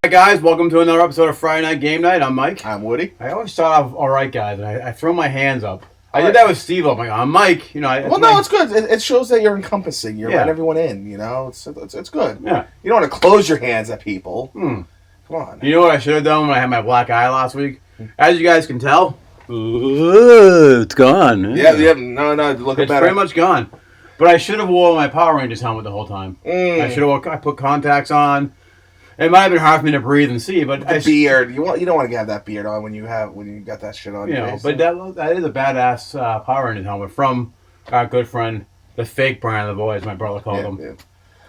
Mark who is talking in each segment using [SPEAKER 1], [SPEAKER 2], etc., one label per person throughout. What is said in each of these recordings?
[SPEAKER 1] Hi guys, welcome to another episode of Friday Night Game Night. I'm Mike.
[SPEAKER 2] I'm Woody.
[SPEAKER 1] I always start off all right, guys, and I throw my hands up. I did that with Steve. I'm Mike. You know.
[SPEAKER 2] It's good. It shows that you're encompassing. You're letting everyone in. You know, it's good.
[SPEAKER 1] Yeah.
[SPEAKER 2] You don't want to close your hands at people. Come on.
[SPEAKER 1] You know what I should have done when I had my black eye last week? As you guys can tell, it's gone.
[SPEAKER 2] Yeah. No. Look
[SPEAKER 1] It's
[SPEAKER 2] better.
[SPEAKER 1] pretty much gone. But I should have worn my Power Rangers helmet the whole time. I put contacts on. It might have been hard for me to breathe and see, but
[SPEAKER 2] the beard. You don't want to have that beard on when you got that shit on.
[SPEAKER 1] You know, but that is a badass Power Rangers helmet from our good friend, the fake Brian the Boy, as my brother called him. Yeah.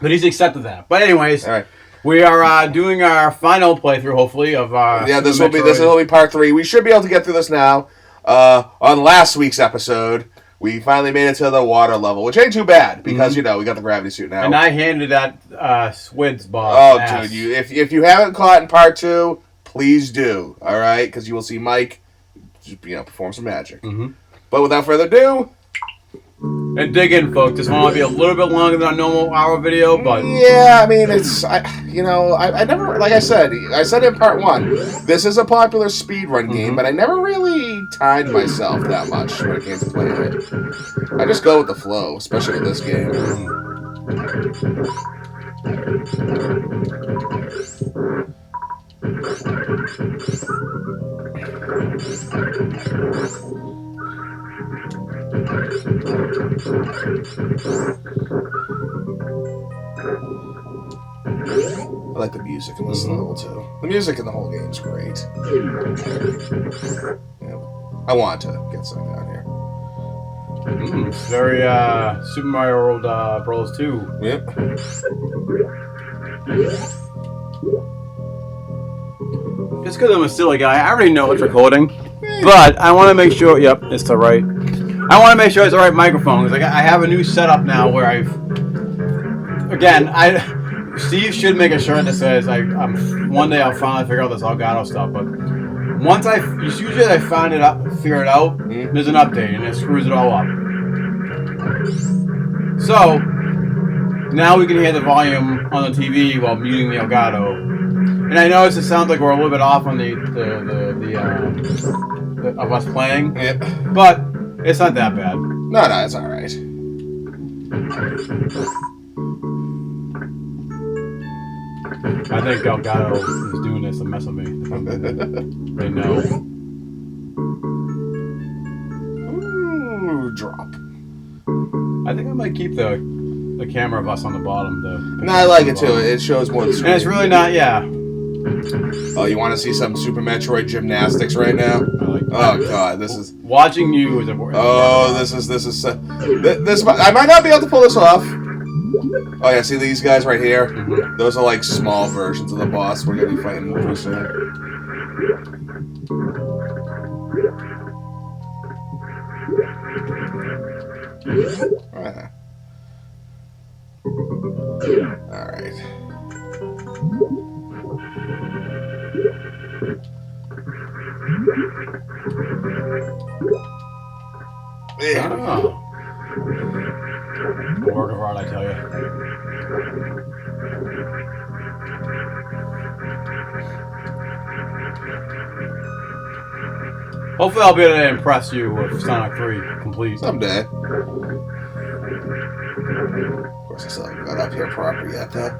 [SPEAKER 1] But he's accepted that. But anyways, all right. We are doing our final playthrough, hopefully, of
[SPEAKER 2] this will be part 3. We should be able to get through this now. On last week's episode, we finally made it to the water level, which ain't too bad because we got the gravity suit now.
[SPEAKER 1] And I handed that Swids boss.
[SPEAKER 2] Oh, dude, if you haven't caught in part 2, please do. All right, because you will see Mike, perform some magic. But without further ado.
[SPEAKER 1] And dig in, folks. This one will be a little bit longer than our normal hour video, but
[SPEAKER 2] yeah, I mean, I never, like I said in part 1, this is a popular speedrun game, but I never really timed myself that much when it came to playing it. I just go with the flow, especially with this game. I like the music in this level too. The music in the whole game is great. I want to get some down here.
[SPEAKER 1] It's very Super Mario World Bros. 2.
[SPEAKER 2] Yep.
[SPEAKER 1] Just because I'm a silly guy, I already know it's recording, but I want to make sure. Yep, it's the right. I want to make sure it's the right microphone because I have a new setup now where Steve should make a shirt that says one day I'll finally figure out this Elgato stuff, but usually I figure it out, there's an update and it screws it all up. So now we can hear the volume on the TV while muting the Elgato. And I notice it sounds like we're a little bit off on the of us playing, but it's not that bad.
[SPEAKER 2] No, it's all right.
[SPEAKER 1] I think Elgato is doing this to mess with me. They know.
[SPEAKER 2] Ooh, drop.
[SPEAKER 1] I think I might keep the camera of us on the bottom.
[SPEAKER 2] No, I like it too. It shows more the screen.
[SPEAKER 1] And it's really not,
[SPEAKER 2] Oh, you want to see some Super Metroid gymnastics right now? God, this is
[SPEAKER 1] watching you is important.
[SPEAKER 2] Oh, this is I might not be able to pull this off. Oh yeah, see these guys right here? Those are like small versions of the boss we're gonna be fighting pretty soon. Alright.
[SPEAKER 1] Oh. Work of art, I tell you. Hopefully I'll be able to impress you with Sonic 3 complete.
[SPEAKER 2] Someday. Of course, I still haven't got up here proper yet, though.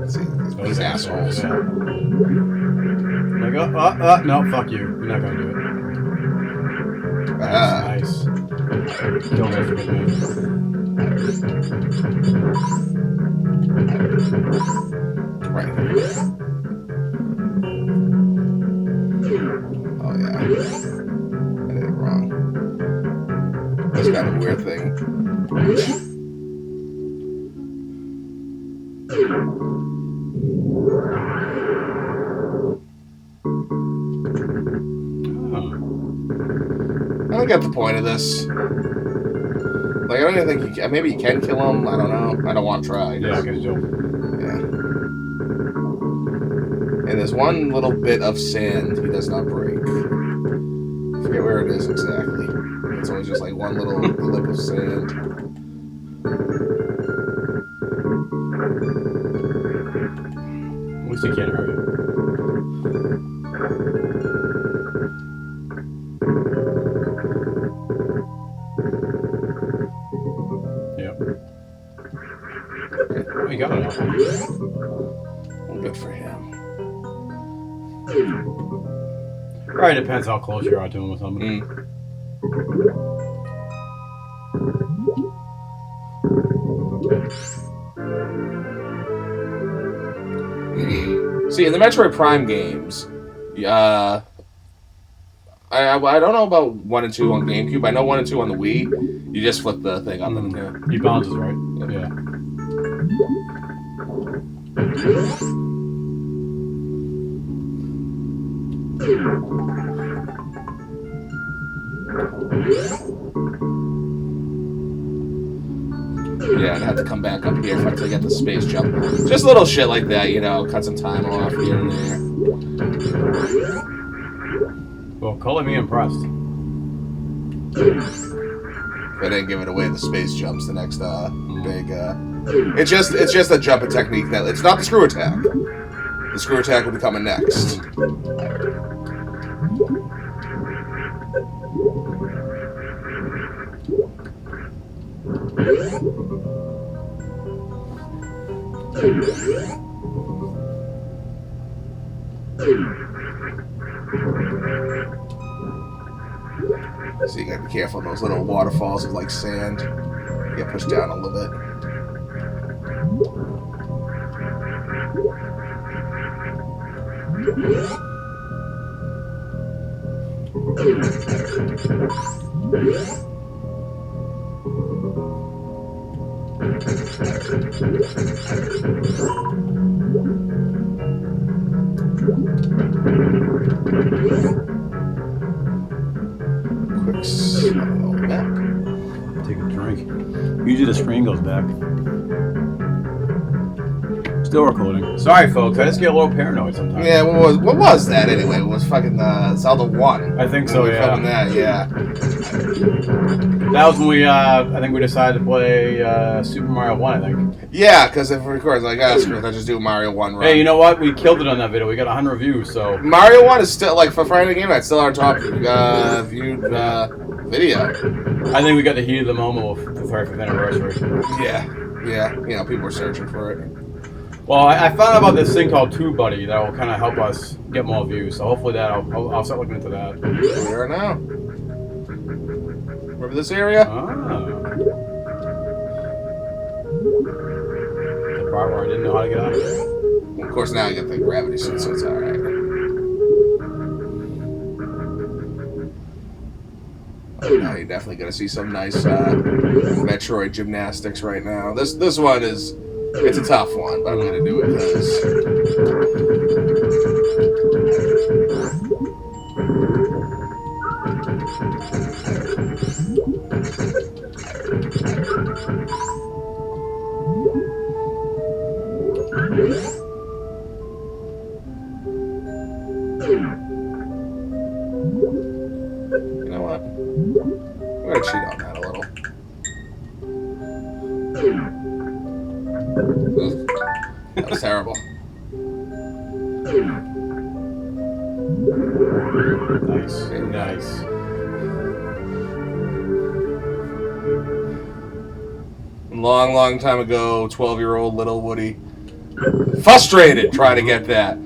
[SPEAKER 2] See, these assholes.
[SPEAKER 1] Yeah. Like, no, fuck you. You're not gonna do it. Nice. Don't go for good man.
[SPEAKER 2] Right. Oh, yeah. I did it wrong. That's kind of a weird thing. I don't get the point of this. Like, I don't even think you can. Maybe you can kill him. I don't know. I don't want to try.
[SPEAKER 1] Yeah, because you'll.
[SPEAKER 2] Yeah. And there's one little bit of sand he does not break. I forget where it is exactly. It's always just like one little lip of sand.
[SPEAKER 1] At least you can't hurt it. Yep. We got it all.
[SPEAKER 2] Good for him.
[SPEAKER 1] Right, depends how close you are to him with somebody.
[SPEAKER 2] See, in the Metroid Prime games, I don't know about 1 and 2 on GameCube. I know 1 and 2 on the Wii. You just flip the thing up and down.
[SPEAKER 1] He bounces, right? Yeah.
[SPEAKER 2] Yeah, I'd have to come back up here to get the space jump. Just little shit like that, you know, cut some time off here and there.
[SPEAKER 1] Well, color me impressed.
[SPEAKER 2] If I didn't give it away, the space jumps the next big. It's just a jumping technique that it's not the screw attack. The screw attack will be coming next. So you gotta be careful of those little waterfalls of like sand. You get pushed down a little bit. Quick slow back.
[SPEAKER 1] Take a drink. Usually the screen goes back. Still recording. Sorry, folks. I just get a little paranoid sometimes.
[SPEAKER 2] Yeah, what was that anyway? It was fucking Zelda 1.
[SPEAKER 1] I think so, yeah.
[SPEAKER 2] That, yeah.
[SPEAKER 1] That was when we, I think we decided to play Super Mario 1, I think.
[SPEAKER 2] Yeah, because if it records like, screw it, let's just do Mario 1 run.
[SPEAKER 1] Hey, you know what? We killed it on that video. We got 100 views, so...
[SPEAKER 2] Mario 1 is still, like, for Friday Night Gamenight, still our top viewed video.
[SPEAKER 1] I think we got the heat of the moment with the 35th anniversary.
[SPEAKER 2] Yeah. You know, people were searching for it.
[SPEAKER 1] Well, I found out about this thing called TubeBuddy that will kind of help us get more views. So hopefully that I'll start looking into that.
[SPEAKER 2] Here we are now. Remember this area?
[SPEAKER 1] Ah. The part where I didn't know how to get out.
[SPEAKER 2] Well, of course, now you get the gravity suit, so it's alright. Oh, now you're definitely going to see some nice Metroid gymnastics right now. This one is... It's a tough one, but I'm going to do it because... You know what? I'm going to cheat on that a little. That was terrible.
[SPEAKER 1] Nice.
[SPEAKER 2] Long time ago, 12-year-old little Woody. Frustrated trying to get that.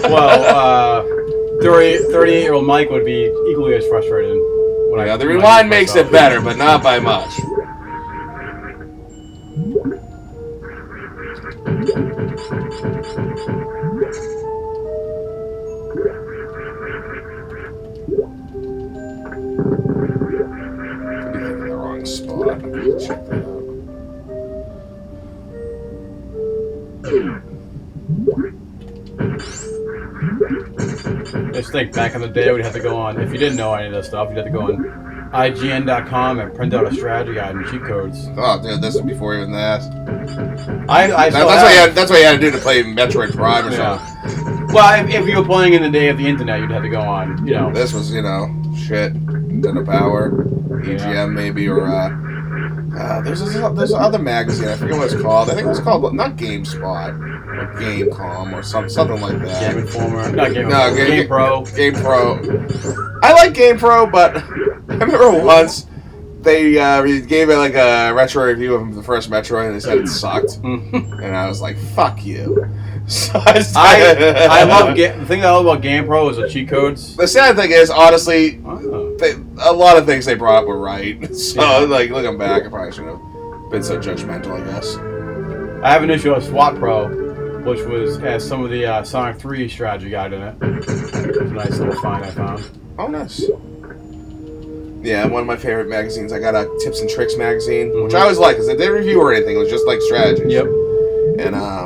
[SPEAKER 1] Well, 38-year-old Mike would be equally as frustrated.
[SPEAKER 2] Yeah, the rewind makes it better, but not by much. Could be thinking the wrong spot. Check that out.
[SPEAKER 1] Just think, back in the day, we'd have to go on. If you didn't know any of this stuff, you'd have to go on IGN.com and print out a strategy guide and cheat codes.
[SPEAKER 2] Oh, dude, this is before even that.
[SPEAKER 1] That's
[SPEAKER 2] what you had to do to play Metroid Prime or something.
[SPEAKER 1] Well, if you were playing in the day of the internet, you'd have to go on,
[SPEAKER 2] This was, shit. Nintendo Power, EGM maybe, or, there's other magazine. I forget what it's called. I think it was called, not GameSpot, or GameCom, or something like that.
[SPEAKER 1] Game Informer. Not Game Informer. Game Pro.
[SPEAKER 2] Game Pro. I like Game Pro, but I remember once they gave it like a retro review of the first Metroid, and they said it sucked. And I was like, fuck you. So
[SPEAKER 1] I love the thing I love about Game Pro is the cheat codes.
[SPEAKER 2] The sad thing is, honestly, a lot of things they brought up were right. So, looking back, I probably shouldn't have been so judgmental, I guess.
[SPEAKER 1] I have an issue of SWAT Pro, which has some of the Sonic 3 strategy guide in it. It's a nice little find I found.
[SPEAKER 2] Oh, nice. Yeah, one of my favorite magazines. I got a Tips and Tricks magazine, which I always like, because it didn't review or anything. It was just like strategies.
[SPEAKER 1] Yep.
[SPEAKER 2] And I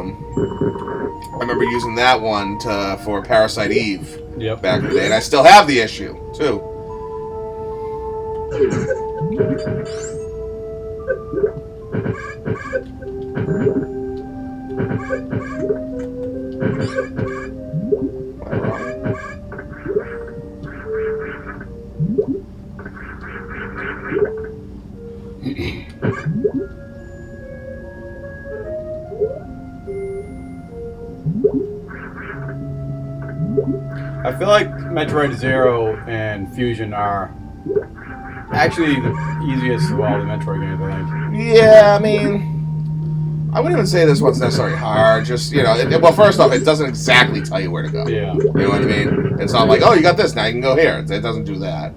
[SPEAKER 2] remember using that one for Parasite Eve back in the day, and I still have the issue, too. Am I wrong?
[SPEAKER 1] I feel like Metroid Zero and Fusion are actually the easiest of all the Metroid games, I think.
[SPEAKER 2] Yeah, I mean, I wouldn't even say this one's necessarily hard. Just, well, first off, it doesn't exactly tell you where to go.
[SPEAKER 1] Yeah.
[SPEAKER 2] You know what I mean? It's not like, oh, you got this, now you can go here. It doesn't do that.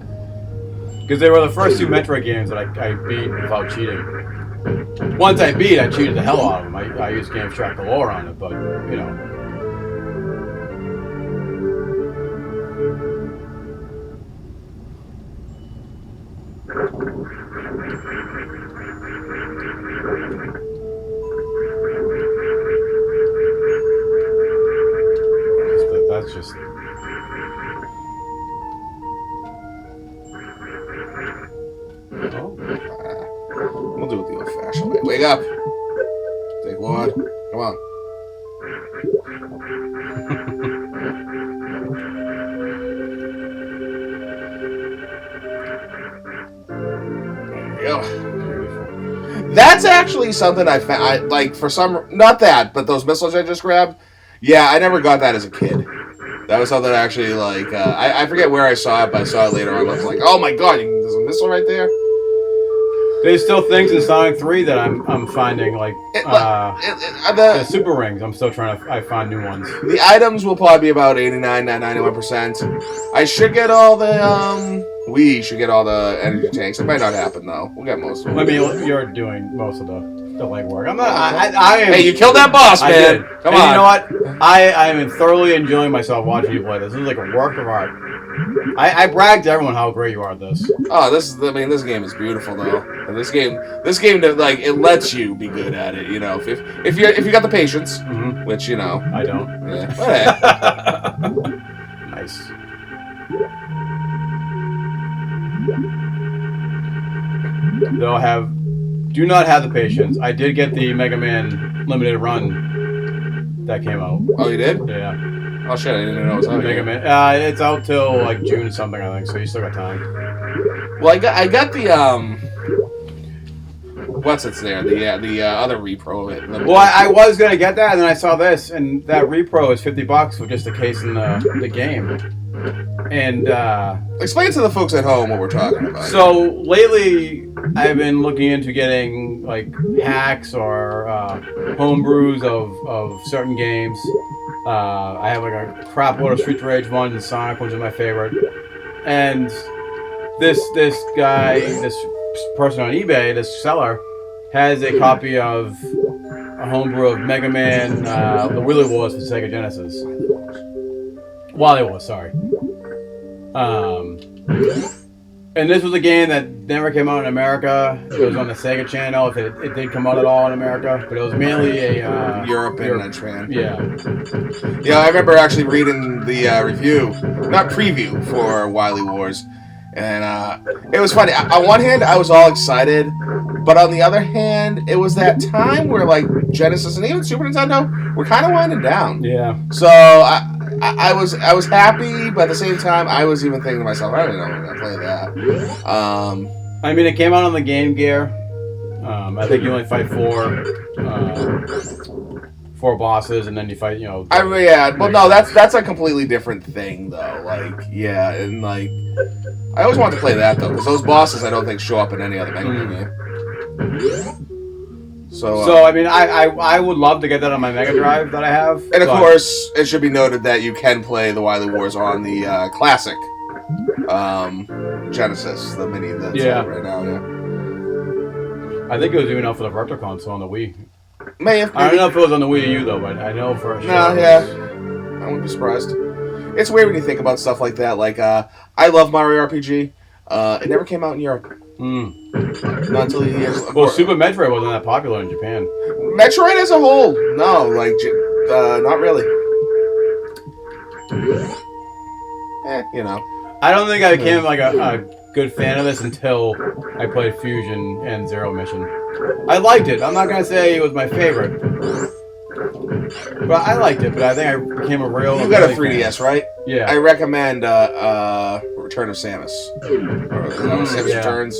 [SPEAKER 1] Because they were the first two Metroid games that I beat without cheating. Once I beat, I cheated the hell out of them. I used Game Track Galore on it, but, That's just...
[SPEAKER 2] We'll do it the old-fashioned way. Wake up! Take one. Come on. There you go. That's actually something I found. Not that, but those missiles I just grabbed. Yeah, I never got that as a kid. That was something I actually, I forget where I saw it, but I saw it later on. I was like, oh my god, there's a missile right there?
[SPEAKER 1] There's still things in Sonic 3 that I'm finding, the super rings. I'm still trying to find new ones.
[SPEAKER 2] The items will probably be about 89, 91%. I should get all the, we should get all the energy tanks. It might not happen, though. We'll get most of them.
[SPEAKER 1] I mean, you're doing most of the legwork. I'm not, I am...
[SPEAKER 2] Hey, you killed that boss, man! Come on.
[SPEAKER 1] You know what? I am thoroughly enjoying myself watching you play this. This is like a work of art. I brag to everyone how great you are at this.
[SPEAKER 2] Oh, this game is beautiful though. And this game, it lets you be good at it. If you got the patience, which I
[SPEAKER 1] don't.
[SPEAKER 2] Yeah.
[SPEAKER 1] Nice. Do not have the patience. I did get the Mega Man limited run that came out.
[SPEAKER 2] Oh, you did?
[SPEAKER 1] Yeah.
[SPEAKER 2] Oh shit! I didn't even know it was out.
[SPEAKER 1] Mega Man. It's out till June something, I think. So you still got time.
[SPEAKER 2] Well, I got the what's it's there? The other repro of it.
[SPEAKER 1] Well, I was gonna get that, and then I saw this, and that repro is $50 for just a case in the game. And
[SPEAKER 2] explain to the folks at home what we're talking about.
[SPEAKER 1] So lately, I've been looking into getting hacks or homebrews of certain games. I have a crap load of Street Rage 1 and Sonic, which is my favorite. And this guy, this person on eBay, this seller, has a copy of a homebrew of Mega Man, the Wheelie Wars for Sega Genesis. Wily Wars, sorry. And this was a game that never came out in America. It was on the Sega Channel. If it did come out at all in America, but it was mainly a
[SPEAKER 2] Europe and Japan.
[SPEAKER 1] Yeah.
[SPEAKER 2] Yeah, I remember actually reading the review, not preview, for Wily Wars, And it was funny. On one hand, I was all excited, but on the other hand, it was that time where like Genesis and even Super Nintendo were kind of winding down.
[SPEAKER 1] Yeah.
[SPEAKER 2] So I was happy, but at the same time, I was even thinking to myself, I don't know if I'm gonna play that.
[SPEAKER 1] I mean, it came out on the Game Gear. I think you only fight four bosses, and then you fight,
[SPEAKER 2] Well, no, that's a completely different thing, though. Like, yeah, and like, I always wanted to play that though, because those bosses I don't think show up in any other Mega Man game. So
[SPEAKER 1] I mean, I would love to get that on my Mega Drive that I have.
[SPEAKER 2] And of course, it should be noted that you can play the Wily Wars on the classic Genesis, the mini that's out right now. Yeah.
[SPEAKER 1] I think it was even out for the Virtual Console on the Wii.
[SPEAKER 2] May have.
[SPEAKER 1] I don't know if it was on the Wii U though, but I know for sure.
[SPEAKER 2] No, yeah, I wouldn't be surprised. It's weird when you think about stuff like that. Like, I love Mario RPG. It never came out in Europe. Not until the years.
[SPEAKER 1] Well, Super Metroid wasn't that popular in Japan.
[SPEAKER 2] Metroid as a whole, no, like, not really.
[SPEAKER 1] I don't think I became like a good fan of this until I played Fusion and Zero Mission. I liked it. I'm not gonna say it was my favorite, but I liked it. But I think I became a real.
[SPEAKER 2] You got a 3DS, right?
[SPEAKER 1] Yeah.
[SPEAKER 2] I recommend Return of Samus. Samus Returns.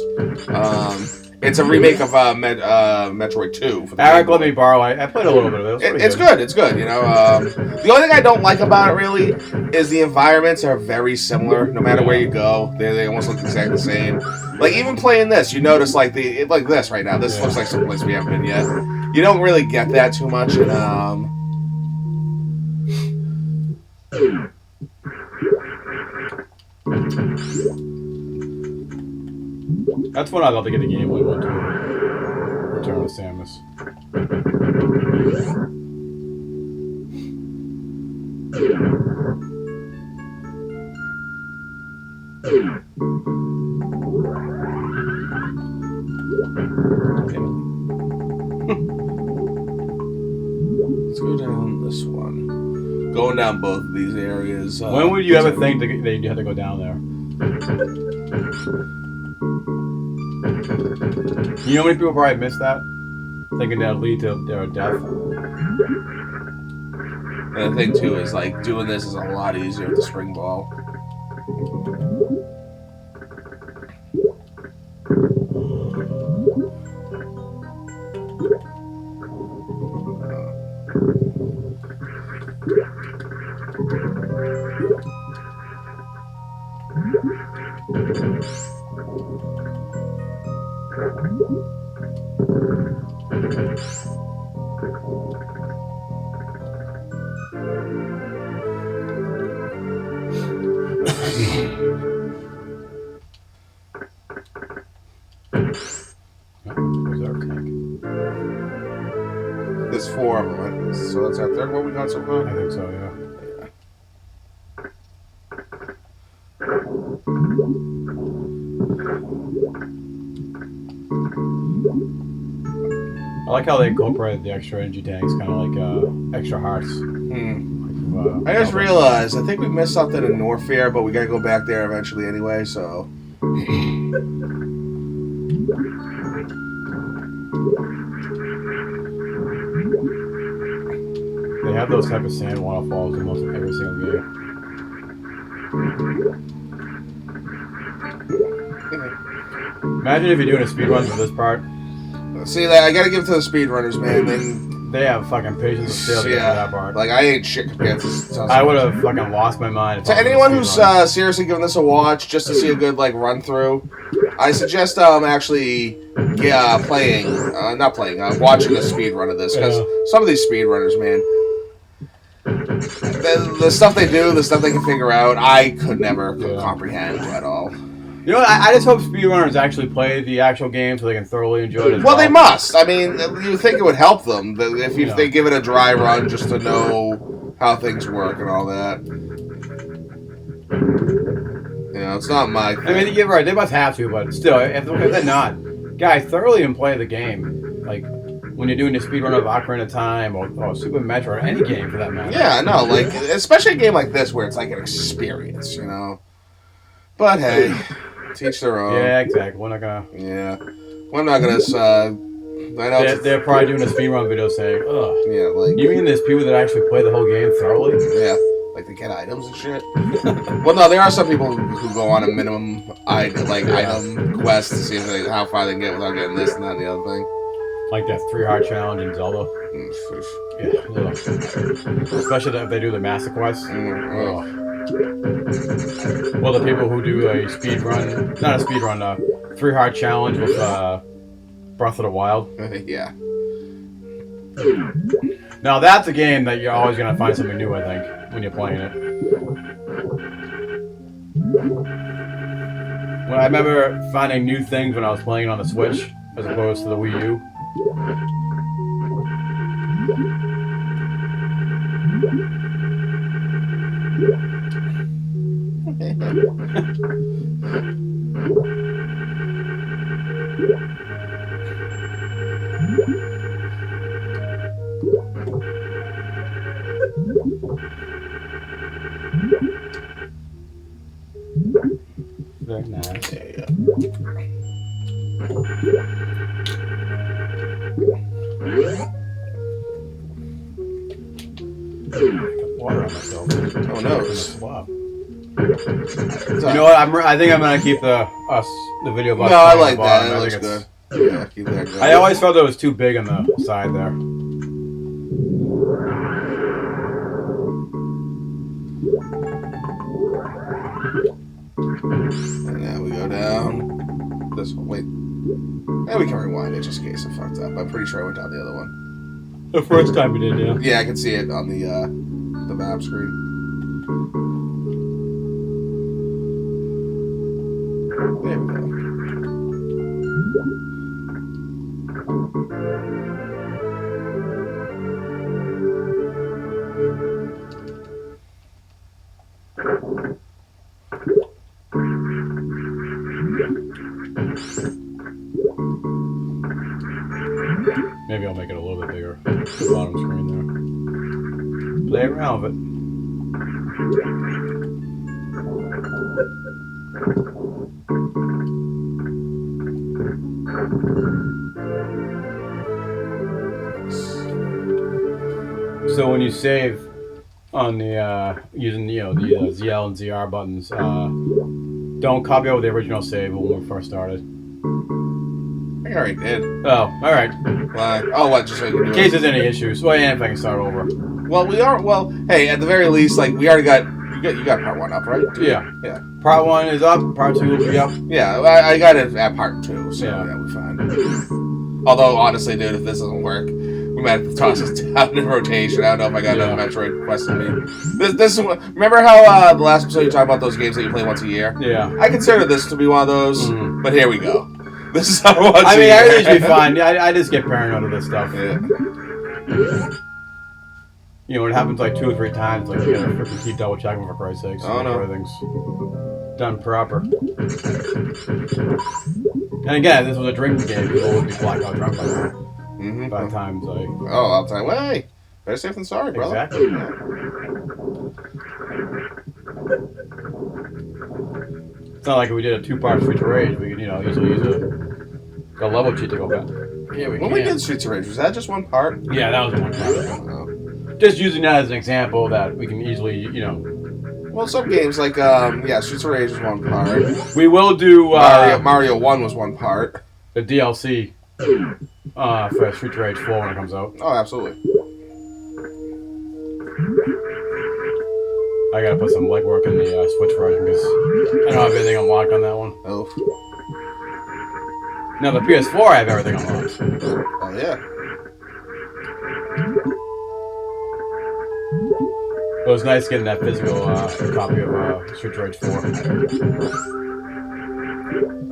[SPEAKER 2] It's a remake of Metroid 2. For the
[SPEAKER 1] Eric let me borrow. I played a little bit of it.
[SPEAKER 2] It's good. It's good. The only thing I don't like about it really is the environments are very similar. No matter where you go, they almost look exactly the same. Like even playing this, you notice like this right now. This looks like someplace we haven't been yet. You don't really get that too much in
[SPEAKER 1] That's what I'd love to get a Game Boy one too. Return of Samus.
[SPEAKER 2] Let's go down this one. Going down both of these areas.
[SPEAKER 1] When would you ever think that you had to go down there? You know how many people probably missed that? Thinking that'll lead to their death.
[SPEAKER 2] And the thing too is like doing this is a lot easier with the spring ball. There's 4 of them, right? So that's our third one we got so far?
[SPEAKER 1] I think so, yeah. I like how they incorporated the extra energy tanks, kind of like extra hearts.
[SPEAKER 2] I just realized, I think we missed something in Norfair, but we gotta go back there eventually anyway, so...
[SPEAKER 1] They have those type of sand waterfalls in most of every single game. Imagine if you're doing a speedrun for this part.
[SPEAKER 2] See, I gotta give it to the speedrunners, man.
[SPEAKER 1] They have fucking patience of steel to get to that part.
[SPEAKER 2] Like, I ain't shit compared to...
[SPEAKER 1] I would have fucking lost my mind.
[SPEAKER 2] To anyone who's seriously giving this a watch, just to see a good, like, run-through, I suggest watching a speedrun of this, because some of these speedrunners, man, the stuff they do, the stuff they can figure out, I could never comprehend at all.
[SPEAKER 1] You know what? I just hope speedrunners actually play the actual game so they can thoroughly enjoy it.
[SPEAKER 2] Well, they must. I mean, you think it would help them if they give it a dry run just to know how things work and all that. It's not my thing.
[SPEAKER 1] I mean, you're right. They must have to, but still, if they're not, guys, thoroughly and play the game. Like, when you're doing a speedrun of Ocarina of Time or Super Metroid or any game for that matter.
[SPEAKER 2] Yeah, no, like, especially a game like this where it's like an experience, But hey, Teach their own.
[SPEAKER 1] Yeah, exactly. We're not gonna.
[SPEAKER 2] Yeah. We're not gonna. I know
[SPEAKER 1] they're probably doing a speedrun video saying, "Ugh."
[SPEAKER 2] Yeah, like.
[SPEAKER 1] You mean there's people that actually play the whole game thoroughly?
[SPEAKER 2] Yeah. Like they get items and shit. Well, no, there are some people who go on a minimum item quest to see if how far they can get without getting this and that and the other thing.
[SPEAKER 1] Like that 3 heart challenge in Zelda. Yeah. Especially if they do the master quest. Well, the people who do a speed run, not a speed run, 3 heart challenge with Breath of the Wild.
[SPEAKER 2] Yeah.
[SPEAKER 1] Now that's a game that you're always gonna find something new. I think when you're playing it. Well, I remember finding new things when I was playing on the Switch as opposed to the Wii U. Very nice.
[SPEAKER 2] Yeah.
[SPEAKER 1] Water on myself.
[SPEAKER 2] Oh no!
[SPEAKER 1] Wow. You know what? I think I'm gonna keep the video of us.
[SPEAKER 2] No, I like that.
[SPEAKER 1] That
[SPEAKER 2] looks good. Yeah, keep that going.
[SPEAKER 1] I always felt it was too big on the side there.
[SPEAKER 2] And now we go down this one. Wait. Yeah, we can rewind it just in case I fucked up. I'm pretty sure I went down the other one.
[SPEAKER 1] The first time we did, yeah.
[SPEAKER 2] Yeah, I can see it on the map screen. There we go.
[SPEAKER 1] Maybe I'll make it a little bit bigger. The bottom screen there. Play around with it. So when you save on the using the ZL and ZR buttons, don't copy over the original save when we first started.
[SPEAKER 2] I already did.
[SPEAKER 1] Oh, all right.
[SPEAKER 2] Why? Oh, what? Just so you can do
[SPEAKER 1] in case there's any issues. Well, yeah, if I can start over.
[SPEAKER 2] Well, we are. Well, hey, at the very least, like we already got. You got part 1 up, right?
[SPEAKER 1] Yeah.
[SPEAKER 2] Yeah.
[SPEAKER 1] Part 1 is up. Part 2 will be up.
[SPEAKER 2] Yeah, I got it at part 2, so
[SPEAKER 1] Yeah.
[SPEAKER 2] we're fine. Although, honestly, dude, if this doesn't work, we might have to toss this down in rotation. I don't know if I got another Metroid quest in me. This is what. Remember how the last episode you talked about those games that you play once a year?
[SPEAKER 1] Yeah.
[SPEAKER 2] I consider this to be one of those, but here we go. This is how once
[SPEAKER 1] I mean,
[SPEAKER 2] a year.
[SPEAKER 1] everything should be fine. I just get paranoid of this stuff.
[SPEAKER 2] Yeah.
[SPEAKER 1] You know, it happens like 2 or 3 times. Like, you gotta freaking keep double checking for Christ's sakes.
[SPEAKER 2] Oh, no.
[SPEAKER 1] Everything's done proper. And again, this was a drinking game. People would be blackout drunk by now. By times, like.
[SPEAKER 2] Oh, I'll tell you. Hey, better safe than sorry, brother.
[SPEAKER 1] Exactly.
[SPEAKER 2] Yeah.
[SPEAKER 1] It's not like if we did a 2-part Streets of Rage. We could, easily use a level cheat to go back. Yeah,
[SPEAKER 2] When we did Streets of Rage, was that just one part?
[SPEAKER 1] Yeah, that was one part.
[SPEAKER 2] Oh.
[SPEAKER 1] Just using that as an example that we can easily,
[SPEAKER 2] Well, some games like Streets of Rage was one part.
[SPEAKER 1] We will do
[SPEAKER 2] Mario 1 was one part.
[SPEAKER 1] The DLC for Streets of Rage 4 when it comes out.
[SPEAKER 2] Oh, absolutely.
[SPEAKER 1] I gotta put some legwork in the Switch version because I don't have anything unlocked on that one.
[SPEAKER 2] Oh.
[SPEAKER 1] Now the PS4 I have everything unlocked.
[SPEAKER 2] Oh yeah.
[SPEAKER 1] It was nice getting that physical copy of Streets of Rage 4.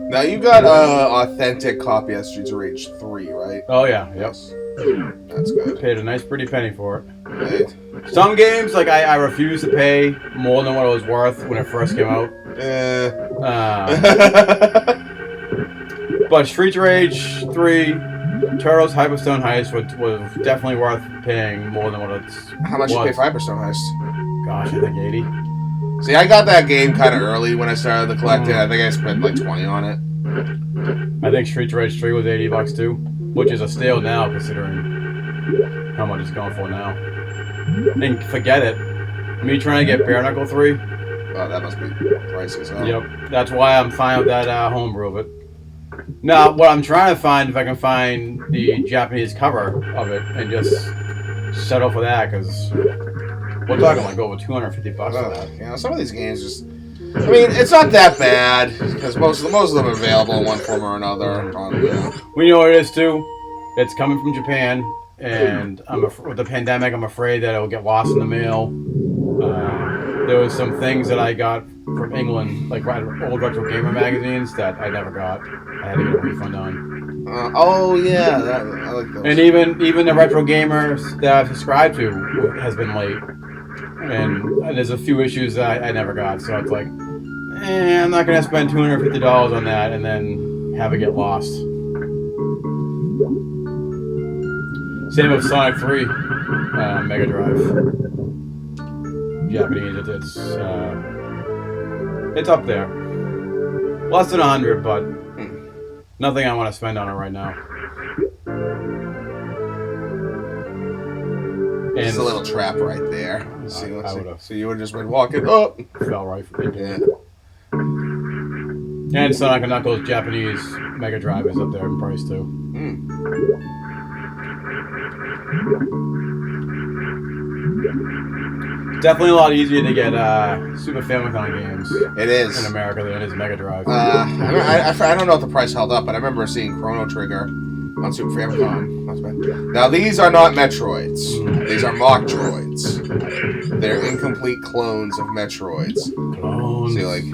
[SPEAKER 2] Now you got an authentic copy of Streets of Rage 3, right?
[SPEAKER 1] Oh yeah, yep.
[SPEAKER 2] Yes. That's good.
[SPEAKER 1] Paid a nice pretty penny for it.
[SPEAKER 2] Right.
[SPEAKER 1] Some games, like I refuse to pay more than what it was worth when it first came out. But Streets of Rage 3, Turtles Hyperstone Heist was definitely worth paying more than what it's.
[SPEAKER 2] How much you pay for Hyperstone Heist?
[SPEAKER 1] Gosh, I think 80.
[SPEAKER 2] See, I got that game kind of early when I started the collecting. I think I spent like 20 on it.
[SPEAKER 1] I think Streets of Rage 3 was $80 too, which is a steal now considering how much it's going for now. And forget it. Me trying to get Bare Knuckle 3.
[SPEAKER 2] Oh, that must be pricey as hell.
[SPEAKER 1] Yep. That's why I'm fine with that homebrew of it. Now, what I'm trying to find, if I can find the Japanese cover of it and just settle for that, because we're talking like over $250 for that.
[SPEAKER 2] You know, some of these games just... I mean, it's not that bad, because most of them are available in one form or another.
[SPEAKER 1] We know what it is, too. It's coming from Japan, and with the pandemic, I'm afraid that it'll get lost in the mail. There was some things that I got from England, like old retro gamer magazines, that I never got. I had to get a refund on.
[SPEAKER 2] Oh yeah, I like those.
[SPEAKER 1] And even the retro gamers that I've subscribed to has been late, and there's a few issues that I never got. So it's like, I'm not gonna spend $250 on that and then have it get lost. Same with Sonic 3, Mega Drive. Japanese, it's up there. Less than 100, but nothing I want to spend on it right now.
[SPEAKER 2] It's a little trap right there. So you would have just been walking up.
[SPEAKER 1] Fell right for it.
[SPEAKER 2] Yeah.
[SPEAKER 1] And Sonic & Knuckles Japanese Mega Drive is up there in price too. Definitely a lot easier to get Super Famicom games.
[SPEAKER 2] It is
[SPEAKER 1] in America than it is Mega Drive.
[SPEAKER 2] I don't know if the price held up, but I remember seeing Chrono Trigger on Super Famicom. Not bad. Now these are not Metroids. These are mock droids. They're incomplete clones of Metroids.
[SPEAKER 1] Clones.
[SPEAKER 2] See, like,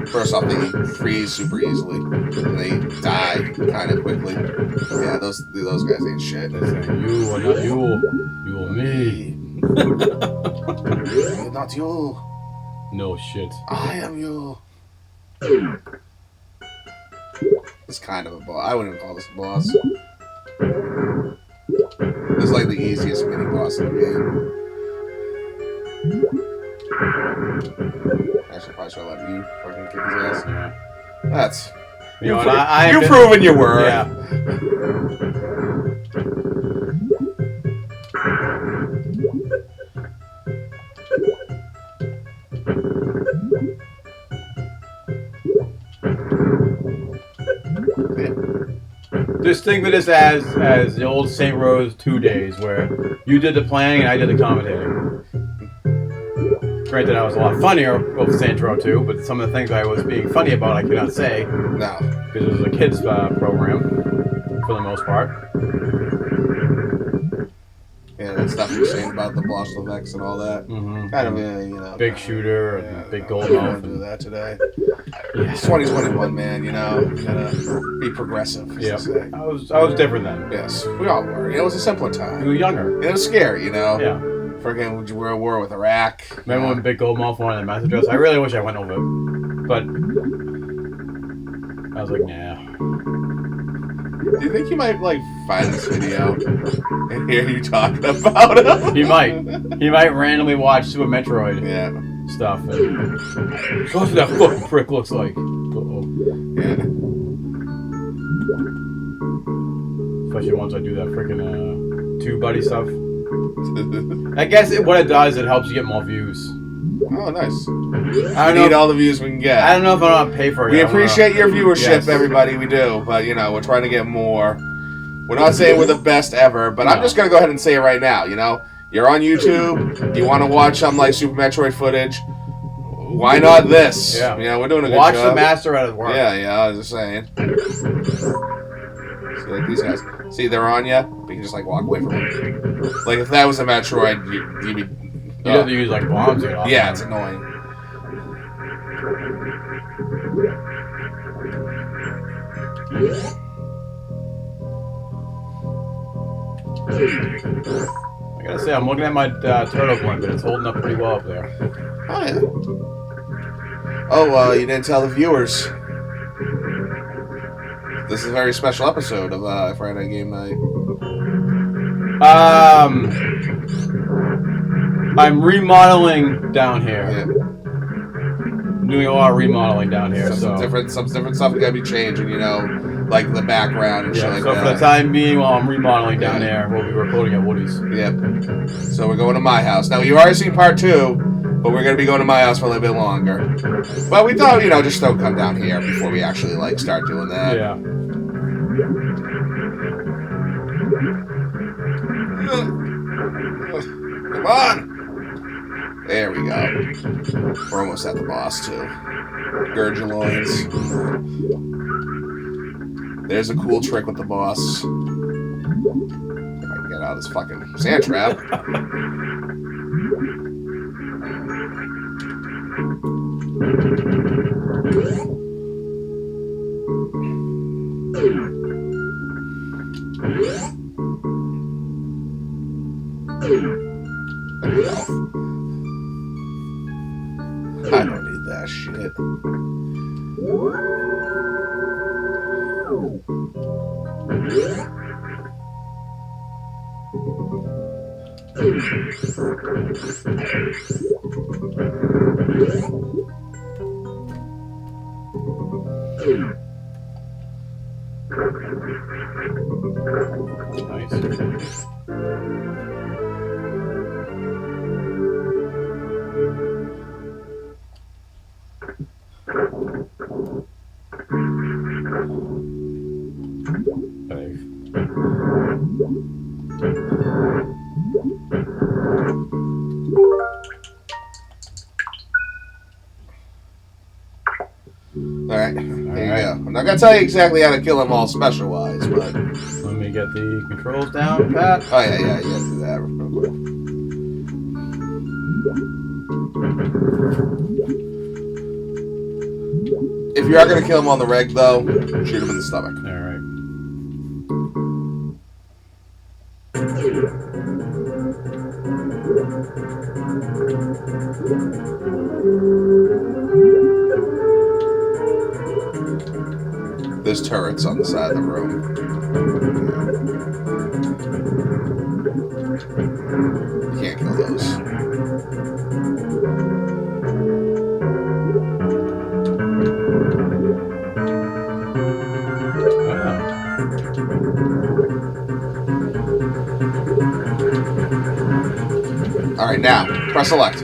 [SPEAKER 2] first off, they freeze super easily, and they die kind of quickly. Yeah, those guys ain't shit.
[SPEAKER 1] They're saying, you are not you. You are me.
[SPEAKER 2] Not you.
[SPEAKER 1] No shit.
[SPEAKER 2] I am you. It's kind of a boss. I wouldn't call this a boss. This is like the easiest mini boss in the game. Actually, probably should let you fucking kick his ass.
[SPEAKER 1] Yeah.
[SPEAKER 2] That's...
[SPEAKER 1] You've
[SPEAKER 2] proven your worth.
[SPEAKER 1] Yeah. Just think of this as the old St. Rose 2 days, where you did the playing and I did the commentating. Granted, I was a lot funnier with Saints Row 2, but some of the things I was being funny about I cannot say.
[SPEAKER 2] No.
[SPEAKER 1] Because it was a kids' program, for the most part.
[SPEAKER 2] Yeah, that stuff you're saying about the Blossovex and all that.
[SPEAKER 1] Mm-hmm.
[SPEAKER 2] Kind of, you know.
[SPEAKER 1] Big shooter and big gold
[SPEAKER 2] We
[SPEAKER 1] mouth.
[SPEAKER 2] don't do that today.
[SPEAKER 1] Yeah.
[SPEAKER 2] It's 2021, man, you know. You gotta be progressive.
[SPEAKER 1] Yeah. I was different then.
[SPEAKER 2] Yes, we all were. You know, it was a simpler time.
[SPEAKER 1] You were younger.
[SPEAKER 2] It was scary, you know.
[SPEAKER 1] Yeah.
[SPEAKER 2] Freaking, we were at war with Iraq.
[SPEAKER 1] Remember when Big Gold Mouth wanted the message us? I really wish I went over it, but I was like, nah.
[SPEAKER 2] Do you think he might, like, find this video and hear you talking about him?
[SPEAKER 1] He might. He might randomly watch Super Metroid stuff and that's what that fucking prick looks like. Uh-oh.
[SPEAKER 2] Yeah.
[SPEAKER 1] Especially once I do that freaking Tube Buddy stuff. I guess what it does, it helps you get more views.
[SPEAKER 2] Oh, nice.
[SPEAKER 1] I
[SPEAKER 2] need all the views we can get.
[SPEAKER 1] I don't know if I want to pay for it.
[SPEAKER 2] We appreciate your viewership, everybody. We do. But, you know, we're trying to get more. We're not saying we're the best ever, but I'm just going to go ahead and say it right now, you know? You're on YouTube. You want to watch some, like, Super Metroid footage. Why not this?
[SPEAKER 1] Yeah.
[SPEAKER 2] You know, we're doing a good
[SPEAKER 1] Watch
[SPEAKER 2] job.
[SPEAKER 1] the master at his work.
[SPEAKER 2] Yeah, I was just saying. See, like these guys. See, they're on you, but you can just, like, walk away from them. Like, if that was a Metroid, you'd be...
[SPEAKER 1] You have to use, like, bombs here.
[SPEAKER 2] Yeah, it's annoying.
[SPEAKER 1] I gotta say, I'm looking at my turtle blend, but it's holding up pretty well up there.
[SPEAKER 2] Oh, yeah. Oh, you didn't tell the viewers. This is a very special episode of Friday Night Game Night.
[SPEAKER 1] I'm remodeling down here.
[SPEAKER 2] Yeah.
[SPEAKER 1] Doing a lot of remodeling down here.
[SPEAKER 2] Some different stuff gotta be changing, you know, like the background and shit like that.
[SPEAKER 1] So for the time being, while I'm remodeling down there, we'll be recording at Woody's.
[SPEAKER 2] Yep. So we're going to my house. Now, you've already seen part 2, but we're going to be going to my house for a little bit longer. But we thought, you know, just don't come down here before we actually, like, start doing that.
[SPEAKER 1] Yeah.
[SPEAKER 2] Come on! There we go. We're almost at the boss, too. Gird your loins. There's a cool trick with the boss. If I can get out of this fucking sand trap. I don't need that shit.
[SPEAKER 1] Nice.
[SPEAKER 2] Alright, here you go. I'm not gonna tell you exactly how to kill them all special-wise, but...
[SPEAKER 1] Let me get the controls down, Pat.
[SPEAKER 2] Oh, yeah, you gotta do that real quick. If you are gonna kill him on the reg, though, shoot him in the stomach.
[SPEAKER 1] Alright.
[SPEAKER 2] There's turrets on the side of the room. You can't kill those. Alright, now, press select.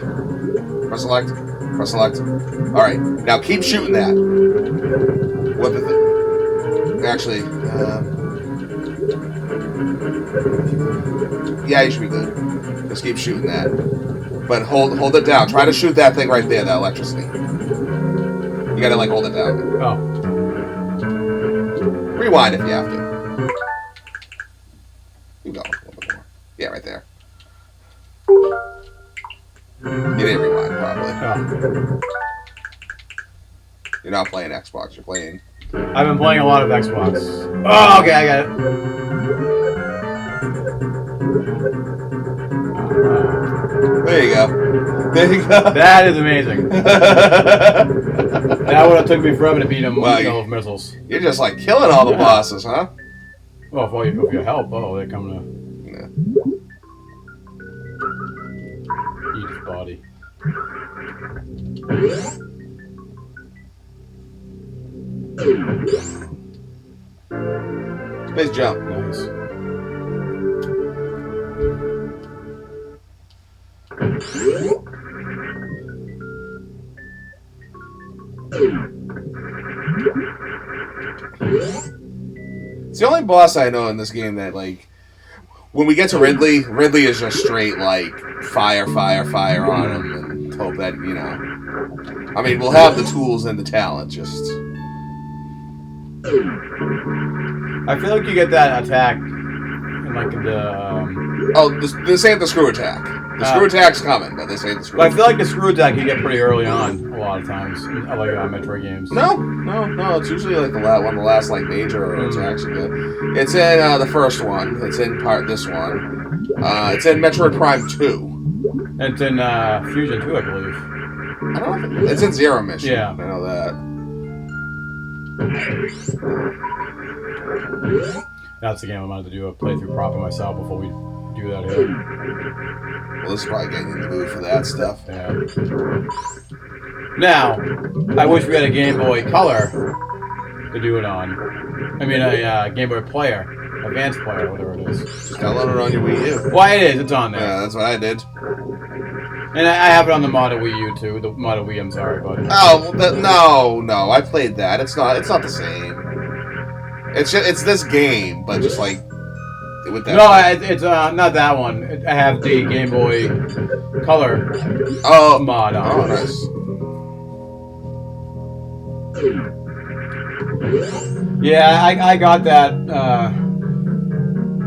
[SPEAKER 2] Press select. Press select. Alright, now keep shooting that. What the thing? Actually, yeah, you should be good. Just keep shooting that. But hold it down. Try to shoot that thing right there, that electricity. You gotta, like, hold it down.
[SPEAKER 1] Oh.
[SPEAKER 2] Rewind if you have to. Keep going. A little bit more. Yeah, right there. You didn't rewind, probably.
[SPEAKER 1] Oh.
[SPEAKER 2] You're not playing Xbox, you're playing...
[SPEAKER 1] I've been playing a lot of Xbox. Oh, okay, I got it.
[SPEAKER 2] There you go. There you go.
[SPEAKER 1] That is amazing. That would have took me forever to beat him with those missiles.
[SPEAKER 2] You're just like killing all the bosses, huh?
[SPEAKER 1] Well, with your help, they're coming to eat his body.
[SPEAKER 2] Space jump.
[SPEAKER 1] Nice.
[SPEAKER 2] It's the only boss I know in this game that, like, when we get to Ridley is just straight, like, fire on him and hope that, you know. I mean, we'll have the tools and the talent, just...
[SPEAKER 1] I feel like you get that attack in, like, the...
[SPEAKER 2] Oh, this ain't the screw attack. The screw attack's coming, but this ain't the screw attack.
[SPEAKER 1] I feel like the screw attack you get pretty early on, a lot of times, like Metroid games.
[SPEAKER 2] No. It's usually like one of the last like major attacks you get. It's in the first one. It's in this one. It's in Metroid Prime 2.
[SPEAKER 1] And it's in Fusion 2, I believe.
[SPEAKER 2] I don't know. It's in Zero Mission.
[SPEAKER 1] Yeah.
[SPEAKER 2] I know that.
[SPEAKER 1] That's the game I'm going to do a playthrough proper myself before we do that here.
[SPEAKER 2] Well, this is probably getting in the mood for that stuff.
[SPEAKER 1] Yeah. Now, I wish we had a Game Boy Color to do it on. I mean, a Game Boy Player. Advanced Player, whatever it is.
[SPEAKER 2] Just download it on your Wii U.
[SPEAKER 1] Why it is, it's on there.
[SPEAKER 2] Yeah, that's what I did.
[SPEAKER 1] And I have it on the Model Wii U too. The Model Wii, I'm sorry, but
[SPEAKER 2] oh no, I played that. It's not the same. It's this game, but just like with that.
[SPEAKER 1] No, it's not that one. I have the Game Boy Color mod on.
[SPEAKER 2] Oh, nice.
[SPEAKER 1] Yeah, I got that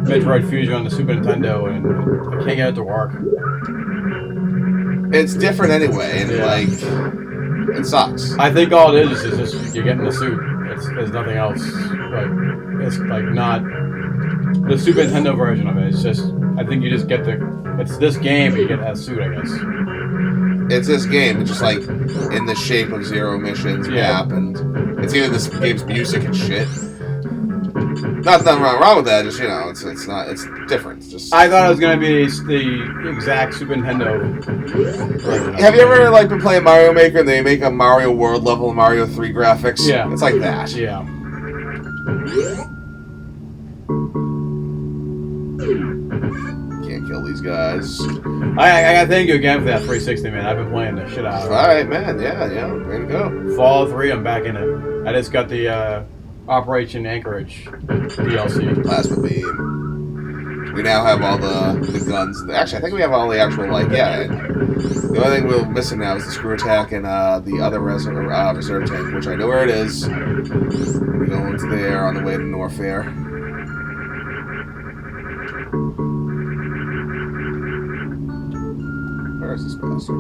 [SPEAKER 1] Metroid Fusion on the Super Nintendo, and I can't get it to work.
[SPEAKER 2] It's different anyway, and like it sucks.
[SPEAKER 1] I think all it is just you're getting the suit. There's nothing else. Like it's like not the Super Nintendo version of it. It's just I think you just get it's this game, but you get that suit, I guess.
[SPEAKER 2] It's this game, it's just like in the shape of Zero Missions map, and it's even this game's music and shit. Nothing wrong with that. Just it's different. It's just
[SPEAKER 1] I thought it was gonna be the exact Super Nintendo version.
[SPEAKER 2] Have you ever like been playing Mario Maker and they make a Mario World level Mario 3 graphics?
[SPEAKER 1] Yeah,
[SPEAKER 2] it's like that.
[SPEAKER 1] Yeah.
[SPEAKER 2] Can't kill these guys.
[SPEAKER 1] I gotta thank you again for that 360, man. I've been playing the shit out of it.
[SPEAKER 2] Alright, man. Yeah. Way to go.
[SPEAKER 1] Fallout 3, I'm back in it. I just got the Operation Anchorage DLC.
[SPEAKER 2] Plasma beam. We now have all the guns. Actually, I think we have all the actual, the only thing we're missing now is the screw attack and the other reserve tank, which I know where it is. We're going to there on the way to Norfair. Where is this bastard?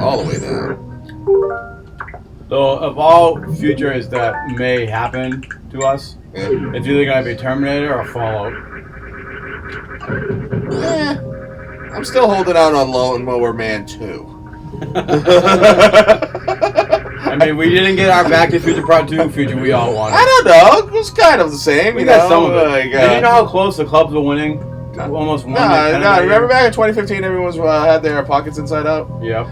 [SPEAKER 2] All the way down.
[SPEAKER 1] So, of all futures that may happen to us, it's either going to be Terminator or Fallout.
[SPEAKER 2] I'm still holding out on Lawn Mower Man 2.
[SPEAKER 1] I mean, we didn't get our Back to the Future Part 2 future we all wanted.
[SPEAKER 2] I don't know. It was kind of the same.
[SPEAKER 1] We got some of it. And you know how close the clubs were winning? Almost won.
[SPEAKER 2] No. Remember back in 2015, everyone's had their pockets inside out?
[SPEAKER 1] Yep.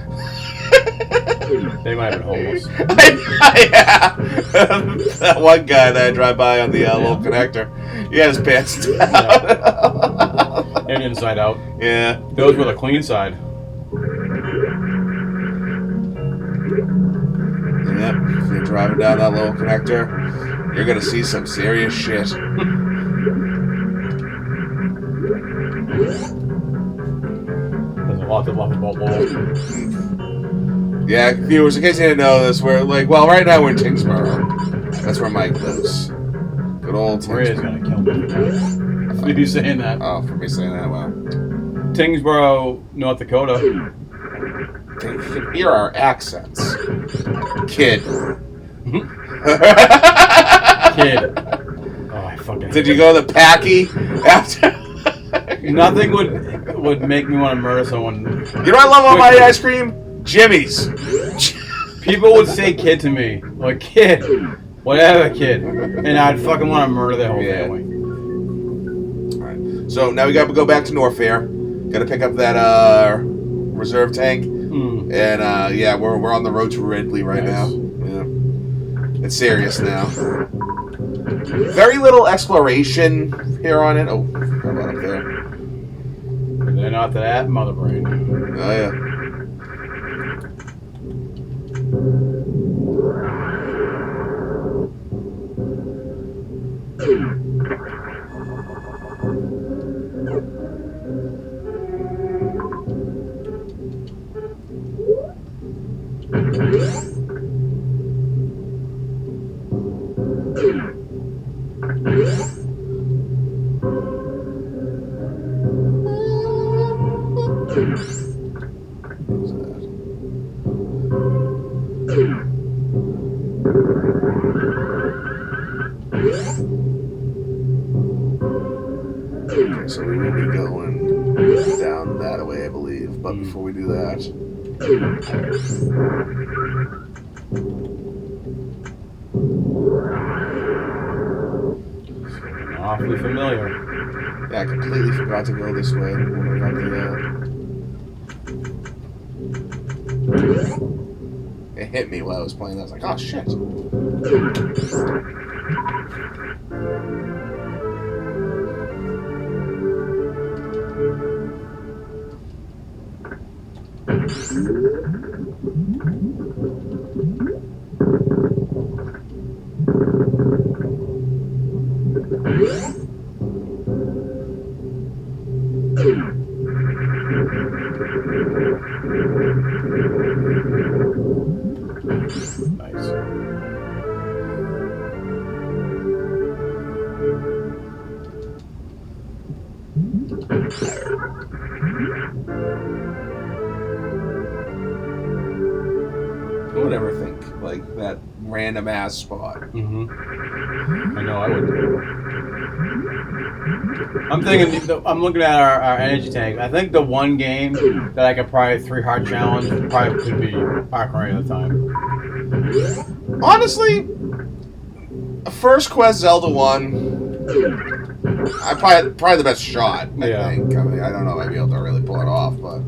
[SPEAKER 1] They might have been homeless.
[SPEAKER 2] Yeah. That one guy that I drive by on the little connector, he had his pants down.
[SPEAKER 1] Yeah. And inside out.
[SPEAKER 2] Yeah.
[SPEAKER 1] Those were the clean side.
[SPEAKER 2] Yep. If you're driving down that little connector, you're going to see some serious shit.
[SPEAKER 1] There's a lot to love about walls.
[SPEAKER 2] Yeah, viewers, in case you didn't know this, we're right now we're in Tingsboro. That's where Mike lives. Good old Tingsboro.
[SPEAKER 1] Maria's gonna kill me. For you saying that.
[SPEAKER 2] Oh, for me saying that, wow.
[SPEAKER 1] Tingsboro, North Dakota.
[SPEAKER 2] You can hear our accents. Kid.
[SPEAKER 1] Kid. Oh, I fucking
[SPEAKER 2] Did you go to the Packy after?
[SPEAKER 1] Nothing would make me want to murder someone.
[SPEAKER 2] You know what I love about my ice cream? Jimmy's.
[SPEAKER 1] People would say kid to me. Like, kid. Whatever, kid. And I'd fucking want to murder their whole family.
[SPEAKER 2] Alright. So now we got to go back to Norfair. Got to pick up that reserve tank. And we're on the road to Ridley right now. Yeah. It's serious now. Very little exploration here on it. Oh, how about up there?
[SPEAKER 1] And then after that, Mother Brain.
[SPEAKER 2] Oh, yeah. Okay, so we will be going down that way, I believe. But before we do that,
[SPEAKER 1] awfully familiar.
[SPEAKER 2] yeah, I completely forgot to go this way when I got the. It hit me while I was playing. I was like, oh shit.
[SPEAKER 1] Nice.
[SPEAKER 2] Who would ever think, like, that random ass spot?
[SPEAKER 1] Mm-hmm. I know, I would. I'm thinking, I'm looking at our energy tank. I think the one game that I could probably 3-heart challenge probably could be Ocarina of Time.
[SPEAKER 2] Honestly, First Quest Zelda 1, I probably the best shot, I think. I mean, I don't know if I'd be able to really pull it off, but...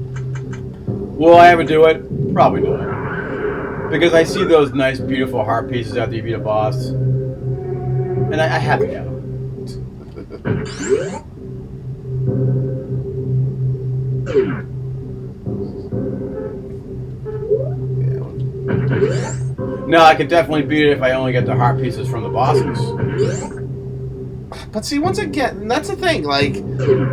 [SPEAKER 1] Will I ever do it? Probably not. Because I see those nice, beautiful heart pieces after you beat a boss. And I have to get them. No, I could definitely beat it if I only get the heart pieces from the bosses.
[SPEAKER 2] But see, once again, that's the thing. Like,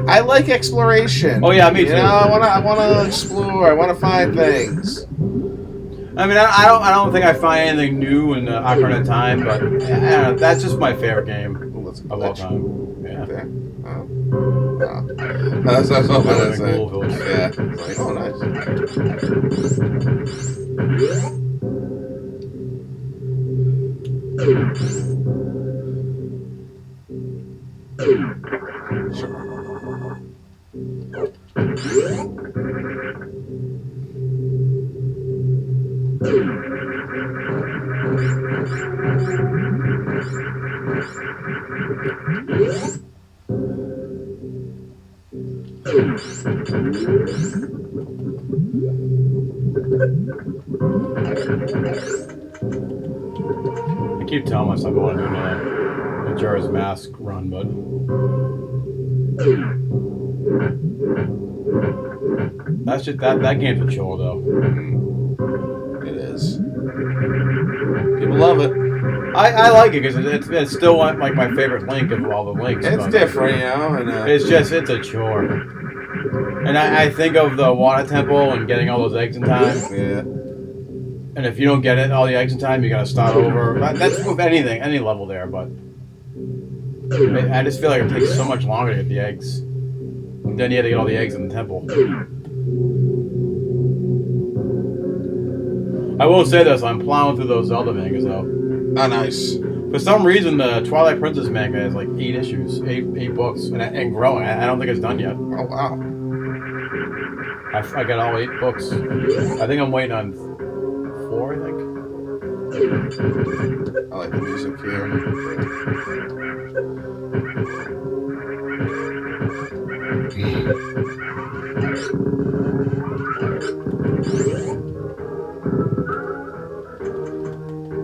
[SPEAKER 2] I like exploration.
[SPEAKER 1] Oh yeah, me too.
[SPEAKER 2] You know, I want to explore. I want to find things.
[SPEAKER 1] I mean, I don't think I find anything new in Ocarina of Time, but I don't know, that's just my favorite game of all time. Yeah.
[SPEAKER 2] There. Oh. That's what I was saying.
[SPEAKER 1] Cool.
[SPEAKER 2] Yeah. It's like, oh, nice. Sure.
[SPEAKER 1] I keep telling myself I want to do a Majora's Mask run, but that's just that game's a chore though.
[SPEAKER 2] It is. People love it.
[SPEAKER 1] I like it because it's still like my favorite Link of all the Links.
[SPEAKER 2] It's different, you know. And,
[SPEAKER 1] it's a chore. And I think of the water temple and getting all those eggs in time.
[SPEAKER 2] Yeah.
[SPEAKER 1] And if you don't get all the eggs in time, you gotta start over. That's with anything, any level there. But I just feel like it takes so much longer to get the eggs. And then you have to get all the eggs in the temple. I will say this: I'm plowing through those Zelda mangas though.
[SPEAKER 2] Oh, nice.
[SPEAKER 1] For some reason, the Twilight Princess manga has like 8 issues, 8 books, and growing. I don't think it's done yet.
[SPEAKER 2] Oh, wow.
[SPEAKER 1] I got all 8 books. I think I'm waiting on 4, I think.
[SPEAKER 2] I like the music here.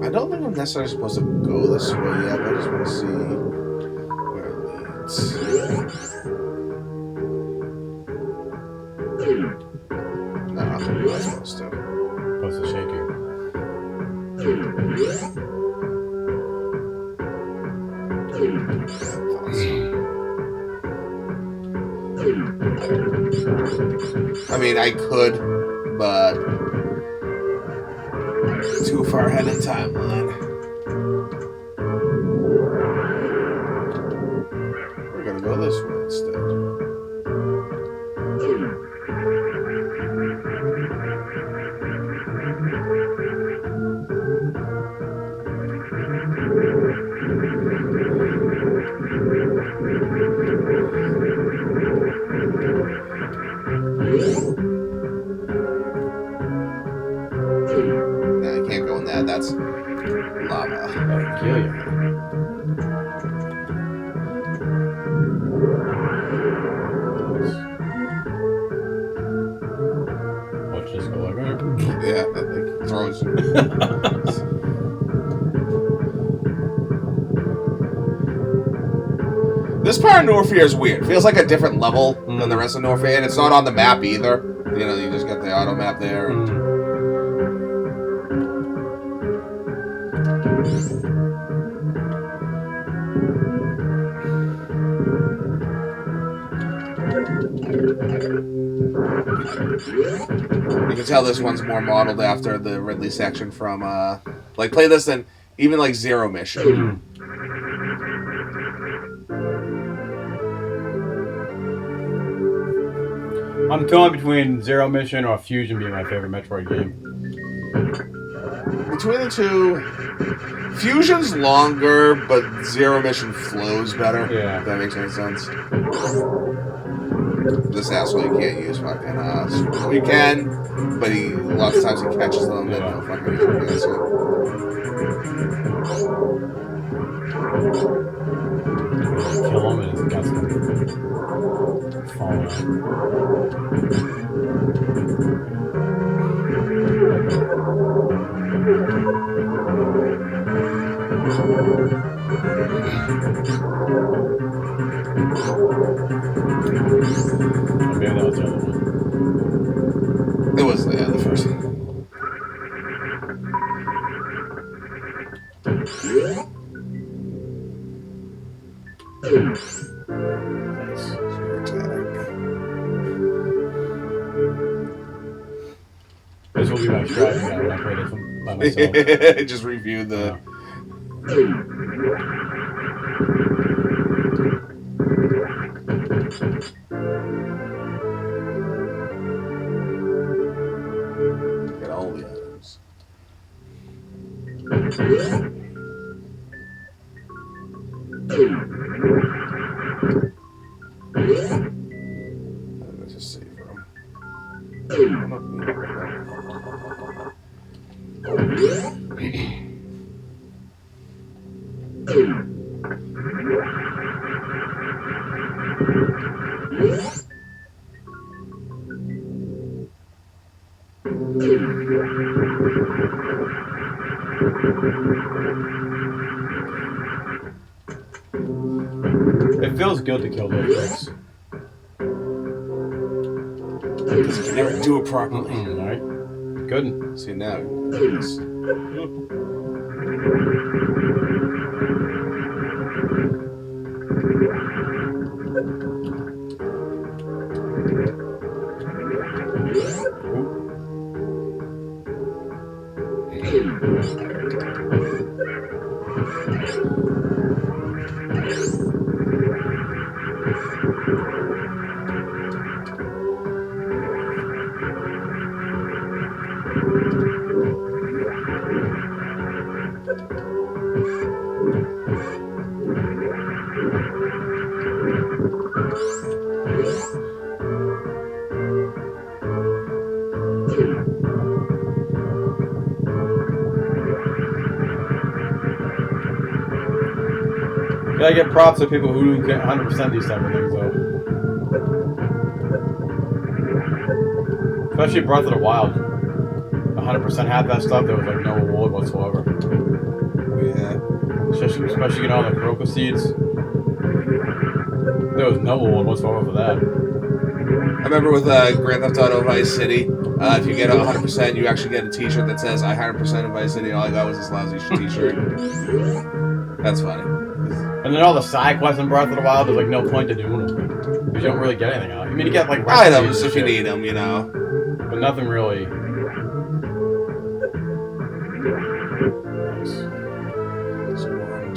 [SPEAKER 2] I don't think I'm necessarily supposed to go this way yet, but I just want to see where it leads. No, I'm not supposed to.
[SPEAKER 1] Supposed to shake you.
[SPEAKER 2] I mean, I could, but too far ahead in timeline. We're gonna go this way instead. Yeah, that's lava.
[SPEAKER 1] That'll kill you. Watch this go like that.
[SPEAKER 2] Yeah, that thing throws you. This part of Norfair is weird. Feels like a different level than the rest of Norfair, and it's not on the map either. You know, you just got the auto map there. And... You can tell this one's more modeled after the Ridley section from, like, play this and even, like, Zero Mission.
[SPEAKER 1] I'm torn between Zero Mission or Fusion being my favorite Metroid game.
[SPEAKER 2] Between the two, Fusion's longer, but Zero Mission flows better.
[SPEAKER 1] Yeah.
[SPEAKER 2] If that makes any sense. This asshole, you can't use fucking Super. You can, but lots of times he catches them and he'll fucking use it against you.
[SPEAKER 1] Kill him and his guts gonna fall out. Maybe that was the other one.
[SPEAKER 2] It was the first one.
[SPEAKER 1] Nice. This will be my strategy guy when I play this one by myself.
[SPEAKER 2] Just review the... Get all the items. Let's just save them.
[SPEAKER 1] It feels good to kill those bricks.
[SPEAKER 2] Because you can never do it properly.
[SPEAKER 1] Right? Good.
[SPEAKER 2] See now.
[SPEAKER 1] Gotta get props to people who can 100% these type of things, though. Especially Breath of the Wild. 100% had that stuff, there was like no award whatsoever.
[SPEAKER 2] Yeah.
[SPEAKER 1] Especially getting all the Kuroko seeds. There was no award whatsoever for that.
[SPEAKER 2] I remember with Grand Theft Auto Vice City, if you get 100%, you actually get a t-shirt that says, I 100% in Vice City, all I got was this lousy t-shirt. That's funny.
[SPEAKER 1] And then all the side quests in Breath of the Wild, there's like no point to doing them. Because you don't really get anything out. I mean, you get like
[SPEAKER 2] items if you need them, you know.
[SPEAKER 1] But nothing really. Nice.
[SPEAKER 2] So 1,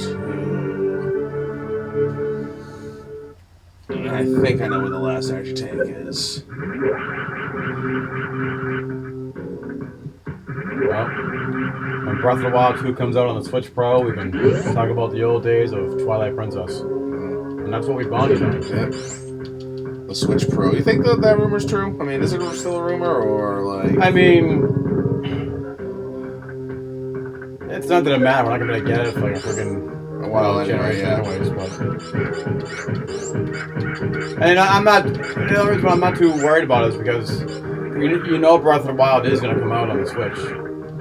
[SPEAKER 2] 2. And I think I know where the last energy tank is.
[SPEAKER 1] Well, when Breath of the Wild 2 comes out on the Switch Pro, we can talk about the old days of Twilight Princess. And that's what we bonded on.
[SPEAKER 2] Yep. The Switch Pro. You think that rumor's true? I mean, is it still a rumor, or like...
[SPEAKER 1] I mean... it's not that it matters. We're not gonna get it for like a freaking
[SPEAKER 2] anyway,
[SPEAKER 1] anyways. But and I'm not. The other reason why I'm not too worried about it is because you know Breath of the Wild is gonna come out on the Switch,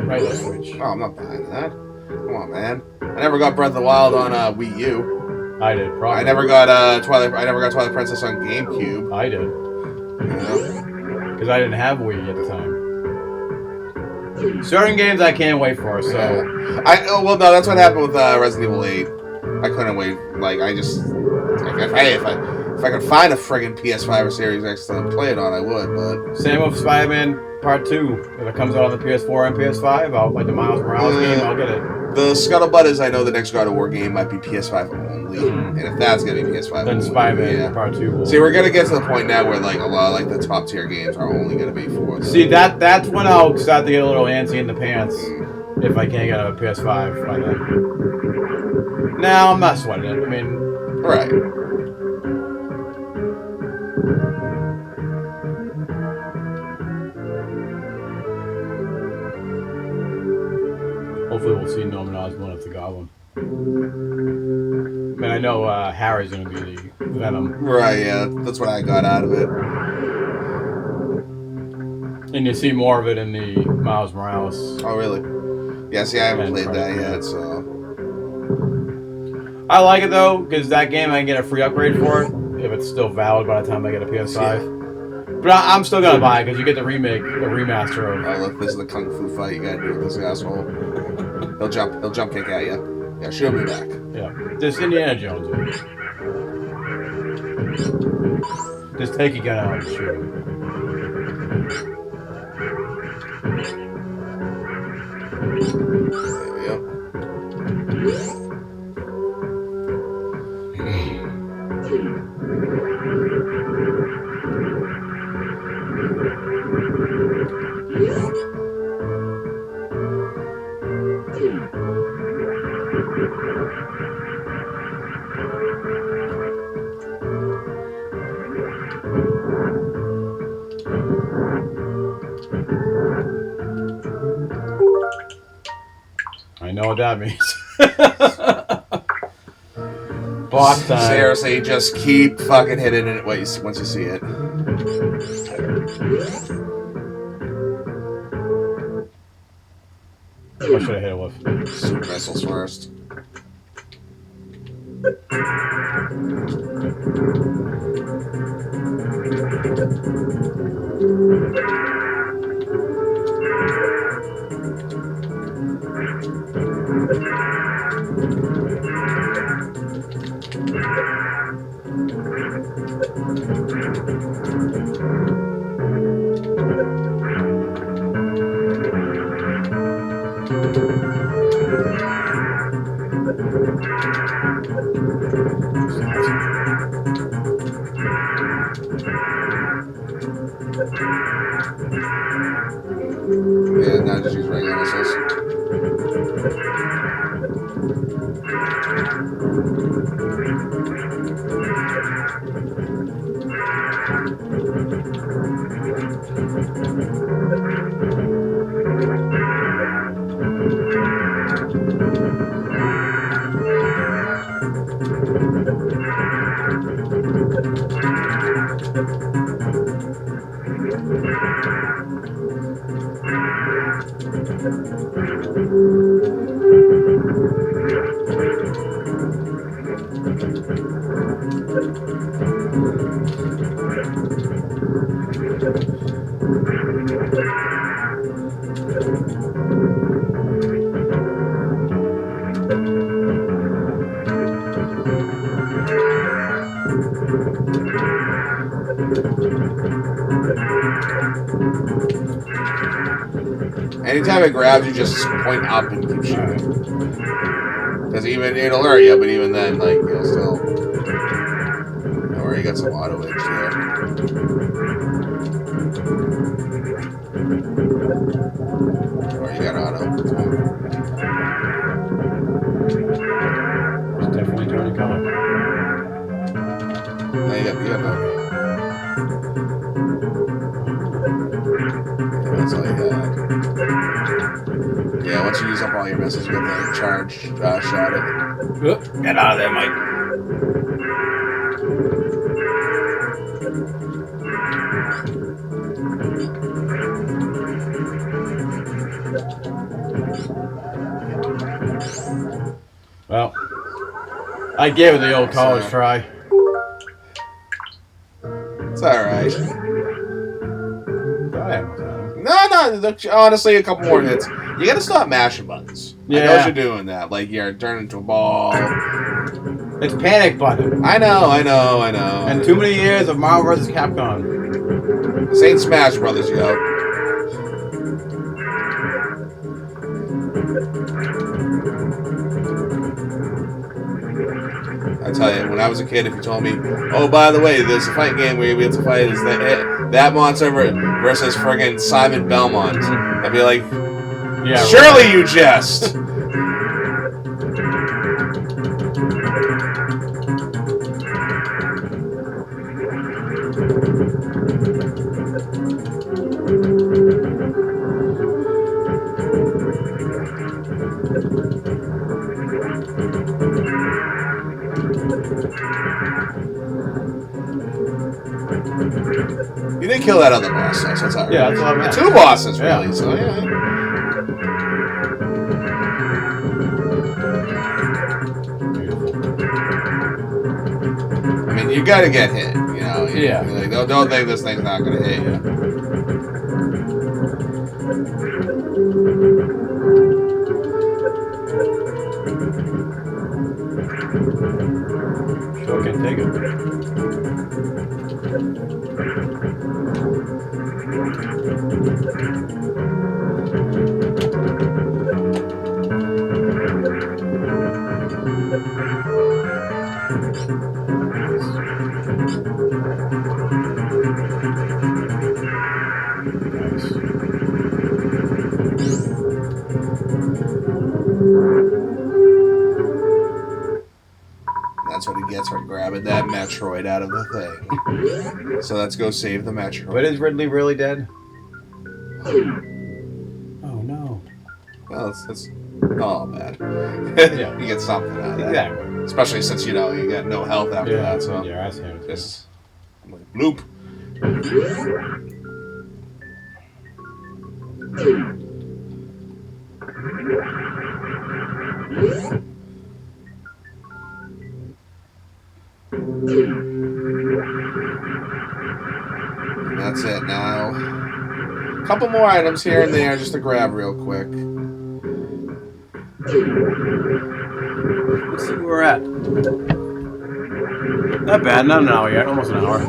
[SPEAKER 1] regular Switch.
[SPEAKER 2] Oh, I'm not buying that. Come on, man. I never got Breath of the Wild on Wii U.
[SPEAKER 1] I did. Probably.
[SPEAKER 2] I never got Twilight. I never got Twilight Princess on GameCube.
[SPEAKER 1] I did. Because I didn't have Wii at the time. Certain games I can't wait for. So
[SPEAKER 2] well, no, that's what happened with Resident Evil 8. I couldn't wait. Like I just, if I could find a friggin' PS5 or Series X to play it on, I would. But
[SPEAKER 1] same with Spider-Man Part 2. If it comes out on the PS4 and PS5, I'll like the Miles Morales game. I'll get it.
[SPEAKER 2] The scuttlebutt is I know the next God of War game might be PS5 only, and if that's gonna be PS5
[SPEAKER 1] then
[SPEAKER 2] only,
[SPEAKER 1] Spider-Man Part 2 will.
[SPEAKER 2] See, we're gonna get to the point now where like a lot of like the top tier games are only gonna be for.
[SPEAKER 1] See that's when I'll start to get a little antsy in the pants if I can't get a PS5 by then. Now I'm not sweating it. I mean,
[SPEAKER 2] right.
[SPEAKER 1] Hopefully we'll see Norman Osborn as the Goblin. I mean, I know Harry's going to be the Venom.
[SPEAKER 2] Right, yeah. That's what I got out of it.
[SPEAKER 1] And you see more of it in the Miles Morales.
[SPEAKER 2] Oh, really? Yeah, see, I haven't played that yet, so...
[SPEAKER 1] I like it, though, because that game I can get a free upgrade for it, if it's still valid by the time I get a PS5. Yeah. But I'm still going to buy it, because you get the remaster of...
[SPEAKER 2] Oh, look, this is the Kung Fu fight you got to do with this asshole. He'll jump kick at you. Yeah, she'll be back.
[SPEAKER 1] Yeah, just Indiana Jones. Just take your gun out and shoot him.
[SPEAKER 2] There we go.
[SPEAKER 1] I know what that means. Boss time.
[SPEAKER 2] Seriously, just keep fucking hitting it once you see it.
[SPEAKER 1] What should I hit it with?
[SPEAKER 2] Super missiles first. Yeah, now just use regular missiles. Anytime it grabs you, just point up and keep shooting. Because it'll hurt you, but even then, like, you'll still... Don't worry, you got some auto edge there. Or you got auto.
[SPEAKER 1] It's definitely turning color.
[SPEAKER 2] No, you got that. That's all you got. Yeah, once you use up all your missiles, you get the charge shot it.
[SPEAKER 1] Get out of there, Mike. Well, I gave it the old college try.
[SPEAKER 2] It's alright. No, honestly, a couple more hits. You gotta stop mashing buttons.
[SPEAKER 1] Yeah.
[SPEAKER 2] I know you're doing that. Like, you're turning into a ball.
[SPEAKER 1] It's panic button.
[SPEAKER 2] I know.
[SPEAKER 1] And too many years of Marvel vs. Capcom.
[SPEAKER 2] This ain't Smash Brothers, yo. I tell you, when I was a kid, if you told me, oh, by the way, there's a fight game where we have to fight is that monster versus friggin' Simon Belmont, I'd be like, yeah, surely right. You jest. You didn't kill that other boss, so that's alright.
[SPEAKER 1] Yeah, that's all right.
[SPEAKER 2] 2 bosses, really, yeah. So yeah. I mean, you gotta get hit, you know?
[SPEAKER 1] Yeah.
[SPEAKER 2] Like, don't think this thing's not gonna hit you.
[SPEAKER 1] Sure can take it.
[SPEAKER 2] That's what he gets for grabbing that Metroid out of the thing. So let's go save the Metroid.
[SPEAKER 1] But is Ridley really dead? Oh no.
[SPEAKER 2] Well, it's not all bad.
[SPEAKER 1] Yeah.
[SPEAKER 2] You get something out of that.
[SPEAKER 1] Exactly.
[SPEAKER 2] Especially since, you know, you get no health after that. So
[SPEAKER 1] yeah, that's him.
[SPEAKER 2] Just like, bloop. And that's it now. A couple more items here and there just to grab real quick.
[SPEAKER 1] Let's see where we're at. Not bad, not an hour yet, almost an hour.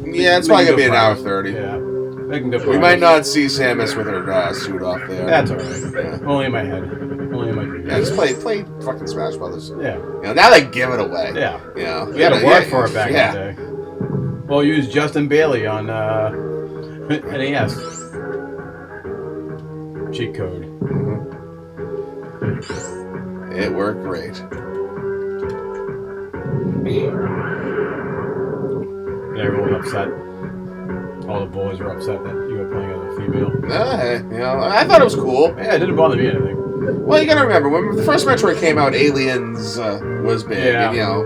[SPEAKER 2] Yeah, it's probably going to be an hour 30.
[SPEAKER 1] Yeah. Making good progress.
[SPEAKER 2] We might not see Samus with her suit off there.
[SPEAKER 1] That's alright. Yeah. Only in my head. Only in my dreams.
[SPEAKER 2] Yeah, just play fucking Smash Brothers.
[SPEAKER 1] Yeah.
[SPEAKER 2] You know, now they give it away.
[SPEAKER 1] Yeah.
[SPEAKER 2] You know,
[SPEAKER 1] we had to work for it back in the day. We'll use Justin Bailey on NES. Cheat code.
[SPEAKER 2] Mm-hmm. It worked great.
[SPEAKER 1] Everyone was upset. All the boys were upset that you were playing as a female.
[SPEAKER 2] Hey, you know, I thought it was cool.
[SPEAKER 1] Yeah, it didn't bother me anything.
[SPEAKER 2] Well, you gotta remember, when the first Metroid came out, Aliens was big.
[SPEAKER 1] Yeah.
[SPEAKER 2] And, you know,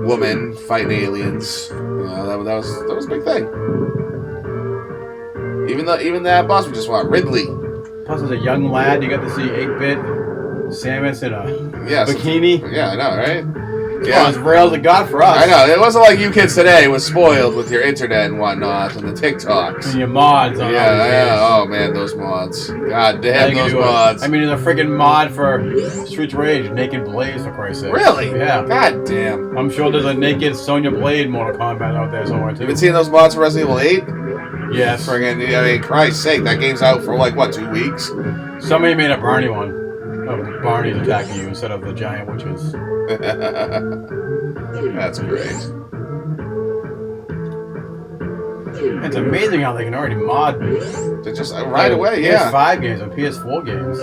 [SPEAKER 2] woman fighting aliens. You know, that was a big thing. Even that boss we just fought, Ridley.
[SPEAKER 1] Plus, as a young lad, you got to see 8-bit Samus in a bikini.
[SPEAKER 2] Yeah, I know, right?
[SPEAKER 1] Yeah, as real as it got for us.
[SPEAKER 2] I know. It wasn't like you kids today was spoiled with your internet and whatnot and the TikToks.
[SPEAKER 1] And your mods on
[SPEAKER 2] yeah. Oh, man, those mods. God damn, those mods.
[SPEAKER 1] I mean, there's a freaking mod for Streets Rage, Naked Blaze, for Christ's sake.
[SPEAKER 2] Really?
[SPEAKER 1] Yeah.
[SPEAKER 2] God damn.
[SPEAKER 1] I'm sure there's a Naked Sonya Blade Mortal Kombat out there somewhere, too.
[SPEAKER 2] You been seeing those mods for Resident Evil 8?
[SPEAKER 1] Yes.
[SPEAKER 2] Friggin', I mean, Christ's sake, that game's out for, like, what, 2 weeks?
[SPEAKER 1] Somebody made a Barney one. Of Barney's attacking you instead of the giant witches.
[SPEAKER 2] That's great.
[SPEAKER 1] It's amazing how they can already mod.
[SPEAKER 2] They're just right away, yeah.
[SPEAKER 1] PS5 games and PS4 games.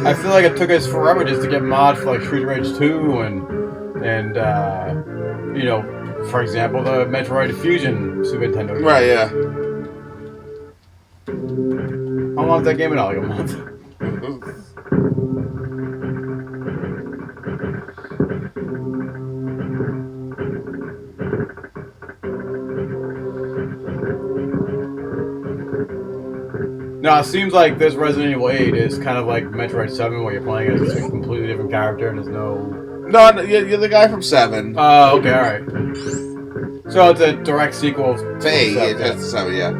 [SPEAKER 1] I feel like it took us forever just to get mods for like Street Rage 2 and you know, for example, the Metroid Fusion Super Nintendo game.
[SPEAKER 2] Right, yeah.
[SPEAKER 1] How long is that game in? Like a month. No, it seems like this Resident Evil 8 is kind of like Metroid 7, where you're playing as a completely different character and there's no...
[SPEAKER 2] No, you're the guy from 7.
[SPEAKER 1] Oh, okay, alright. So it's a direct sequel
[SPEAKER 2] to 8. It's 7, yeah.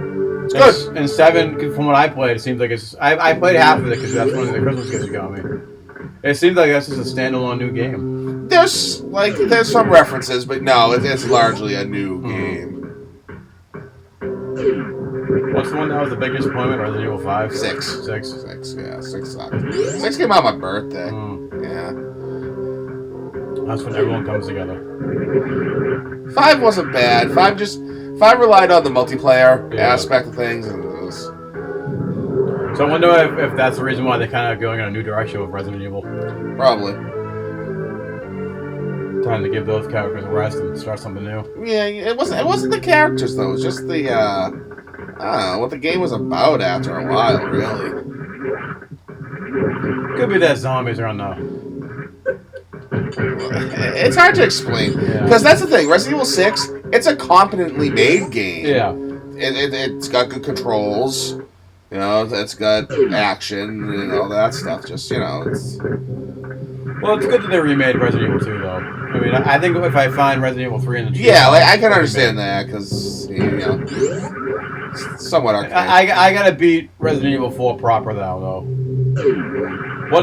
[SPEAKER 2] It's good.
[SPEAKER 1] And 7, from what I played, it seems like it's... I played half of it because that's one of the Christmas gifts you got me. It seems like that's just a standalone new game.
[SPEAKER 2] There's some references, but no, it's largely a new game.
[SPEAKER 1] What's the one that was the big disappointment? Resident Evil 5?
[SPEAKER 2] 6.
[SPEAKER 1] 6?
[SPEAKER 2] 6, yeah. 6 sucked. 6 came out on my birthday. Yeah.
[SPEAKER 1] That's when everyone comes together.
[SPEAKER 2] 5 wasn't bad. 5 relied on the multiplayer aspect of things. And it was...
[SPEAKER 1] So I wonder if that's the reason why they're kind of going in a new direction with Resident Evil.
[SPEAKER 2] Probably.
[SPEAKER 1] Time to give those characters a rest and start something new.
[SPEAKER 2] Yeah, it wasn't the characters though. It was just the I don't know what the game was about after a while, really.
[SPEAKER 1] Could be that zombies are on the...
[SPEAKER 2] It's hard to explain because that's the thing. Resident Evil 6, it's a competently made game.
[SPEAKER 1] Yeah.
[SPEAKER 2] It's got good controls. You know, it's got action and all that stuff. Just, you know, it's...
[SPEAKER 1] Well, it's good that they remade Resident Evil 2, though. I mean, I think if I find Resident Evil 3 in the...
[SPEAKER 2] Yeah, like, I can understand that, because, you know, it's somewhat archaic.
[SPEAKER 1] I gotta beat Resident Evil 4 proper, though.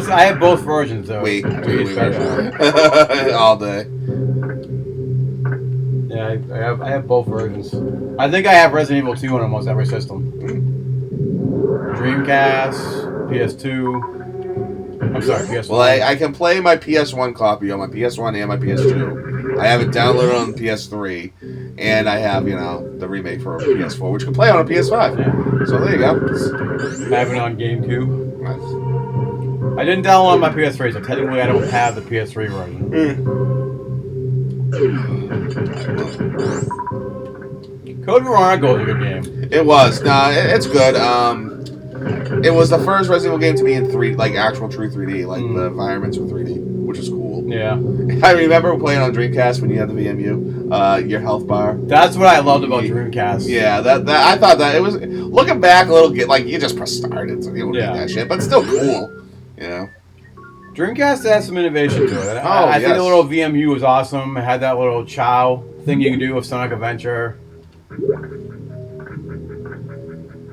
[SPEAKER 1] I have both versions, though.
[SPEAKER 2] Wait. All day.
[SPEAKER 1] Yeah, I have both versions. I think I have Resident Evil 2 on almost every system. Dreamcast, PS2. I'm sorry, PS1.
[SPEAKER 2] Well, I can play my PS1 copy on my PS1 and my PS2. I have it downloaded on PS3, and I have, you know, the remake for PS4, which can play on a PS5.
[SPEAKER 1] Yeah.
[SPEAKER 2] So there you go.
[SPEAKER 1] I have it on GameCube.
[SPEAKER 2] Nice.
[SPEAKER 1] I didn't download my PS3, so technically I don't have the PS3 version. Code Veronica was a good game.
[SPEAKER 2] It was. It's good. It was the first Resident Evil game to be in actual true 3D. Like, the environments were 3D, which is cool.
[SPEAKER 1] Yeah.
[SPEAKER 2] I remember playing on Dreamcast when you had the VMU, your health bar.
[SPEAKER 1] That's what I loved about Dreamcast.
[SPEAKER 2] Yeah, that I thought that it was, looking back a little, like, you just press start, so you don't need that shit, but still cool, you know.
[SPEAKER 1] Dreamcast had some innovation to it. I think the little VMU was awesome. It had that little chow thing you can do with Sonic Adventure.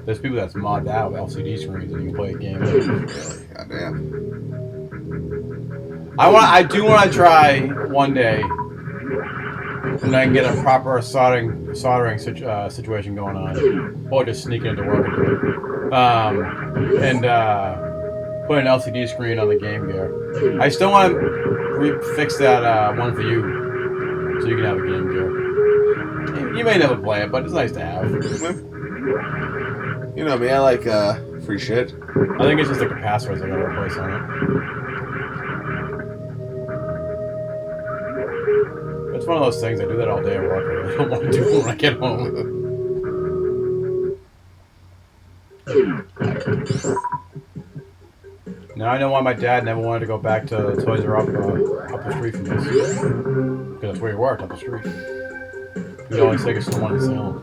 [SPEAKER 1] There's people that's modded out with LCD screens and you can play a game.
[SPEAKER 2] Really? Goddamn.
[SPEAKER 1] I do want to try one day when I can get a proper soldering situation going on, or just sneak into work and do it. And put an LCD screen on the Game Gear. I still want to fix that one for you, so you can have a Game Gear. You may never play it, but it's nice to have.
[SPEAKER 2] You know me, I like free shit.
[SPEAKER 1] I think it's just the capacitors I gotta replace on it. It's one of those things, I do that all day at work, I don't want to do it when I get home. Now I know why my dad never wanted to go back to Toys R Us up the street from us. Because that's where he worked, up the street. We'd always take us to the one in Salem.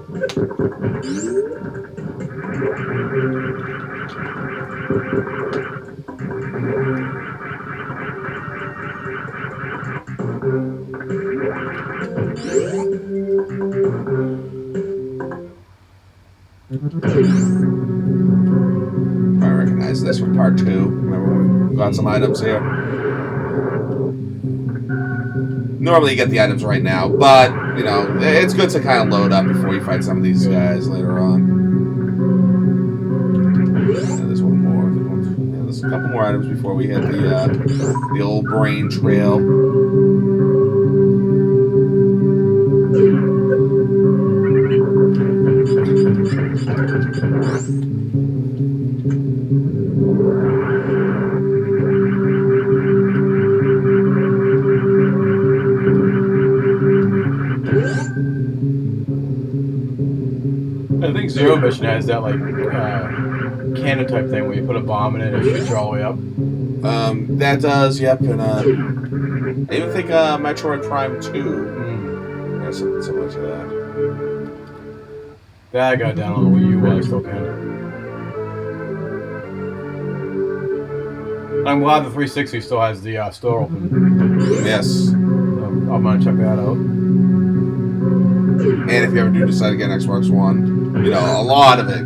[SPEAKER 2] I recognize this from part 2. Remember we got some items here. Normally you get the items right now, but, you know, it's good to kind of load up before you fight some of these guys later on. And there's one more. Yeah, there's a couple more items before we hit the old brain trail.
[SPEAKER 1] I think Zero Mission has that, like, cannon type thing where you put a bomb in it and it shoots you all the way up?
[SPEAKER 2] That does, yep. And I even think Metroid Prime 2 has something similar to that.
[SPEAKER 1] That I got down on the Wii U while I still can. I'm glad the 360 still has the store open.
[SPEAKER 2] Yes.
[SPEAKER 1] I'm gonna check that out.
[SPEAKER 2] And if you ever do decide to get an Xbox One, you know, a lot of it,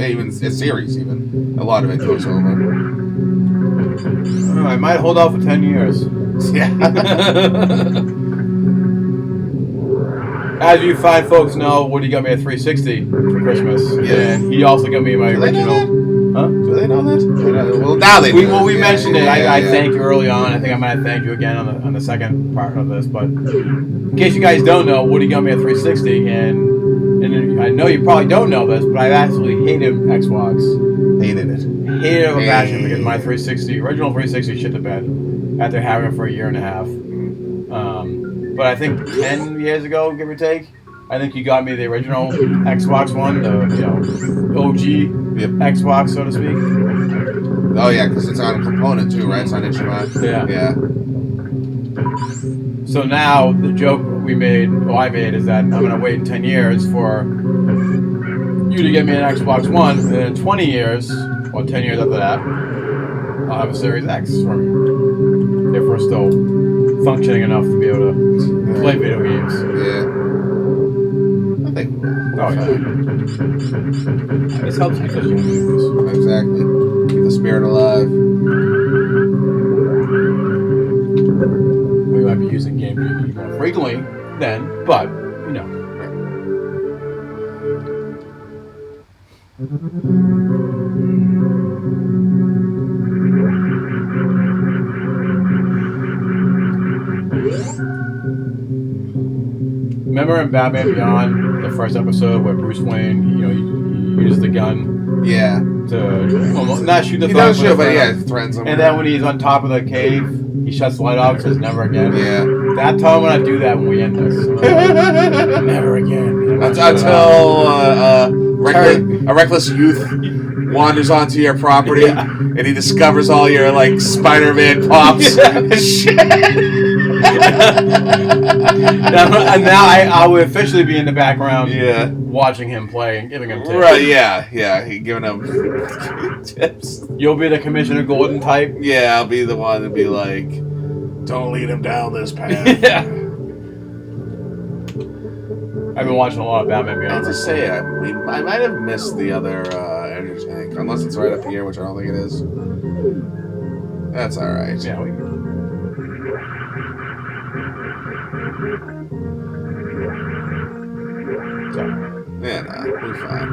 [SPEAKER 2] even a series, even a lot of it goes over.
[SPEAKER 1] I might hold off for 10 years.
[SPEAKER 2] Yeah.
[SPEAKER 1] As you fine folks know, Woody got me a 360 for Christmas, and he also got me my original.
[SPEAKER 2] Huh? Do they know that? Well, now they do.
[SPEAKER 1] We mentioned it. I thanked you early on. I think I might thank you again on the second part of this. But in case you guys don't know, Woody got me a 360, and I know you probably don't know this, but I actually hated Xbox.
[SPEAKER 2] Hated it.
[SPEAKER 1] Hated it with a passion because my original 360 shit the bed after having it for a year and a half. But I think 10 years ago, give or take, I think you got me the original Xbox One, the OG Xbox, so to speak.
[SPEAKER 2] Oh yeah, because it's on a component too, right? It's on HDMI.
[SPEAKER 1] Yeah. So now the joke I made is that I'm gonna wait 10 years for you to get me an Xbox One, and in 20 years, or 10 years after that, I'll have a Series X for me. If we're still functioning enough to be able to play video games.
[SPEAKER 2] Yeah. I think we will.
[SPEAKER 1] Oh, yeah. This helps because you lose.
[SPEAKER 2] Exactly. Keep the spirit alive.
[SPEAKER 1] We might be using GameCube more frequently then, but, you know. Remember in Batman Beyond, the first episode where Bruce Wayne, he uses the gun to almost not shoot the thug,
[SPEAKER 2] but threatens him.
[SPEAKER 1] And then when he's on top of the cave, he shuts the light off and says, "Never again."
[SPEAKER 2] Yeah.
[SPEAKER 1] That time when I do that when we end this. Never again.
[SPEAKER 2] Until a reckless youth wanders onto your property and he discovers all your Spider-Man pops and shit.
[SPEAKER 1] And now I would officially be in the background watching him play and giving him tips.
[SPEAKER 2] Right, yeah. Giving him tips.
[SPEAKER 1] You'll be the Commissioner Gordon type?
[SPEAKER 2] Yeah, I'll be the one to be like, don't lead him down this path.
[SPEAKER 1] Yeah. I've been watching a lot of Batman Beyond.
[SPEAKER 2] I have to say, I might have missed the other energy tank, unless it's right up here, which I don't think it is. That's alright.
[SPEAKER 1] Yeah,
[SPEAKER 2] Yeah, no, we'll be fine.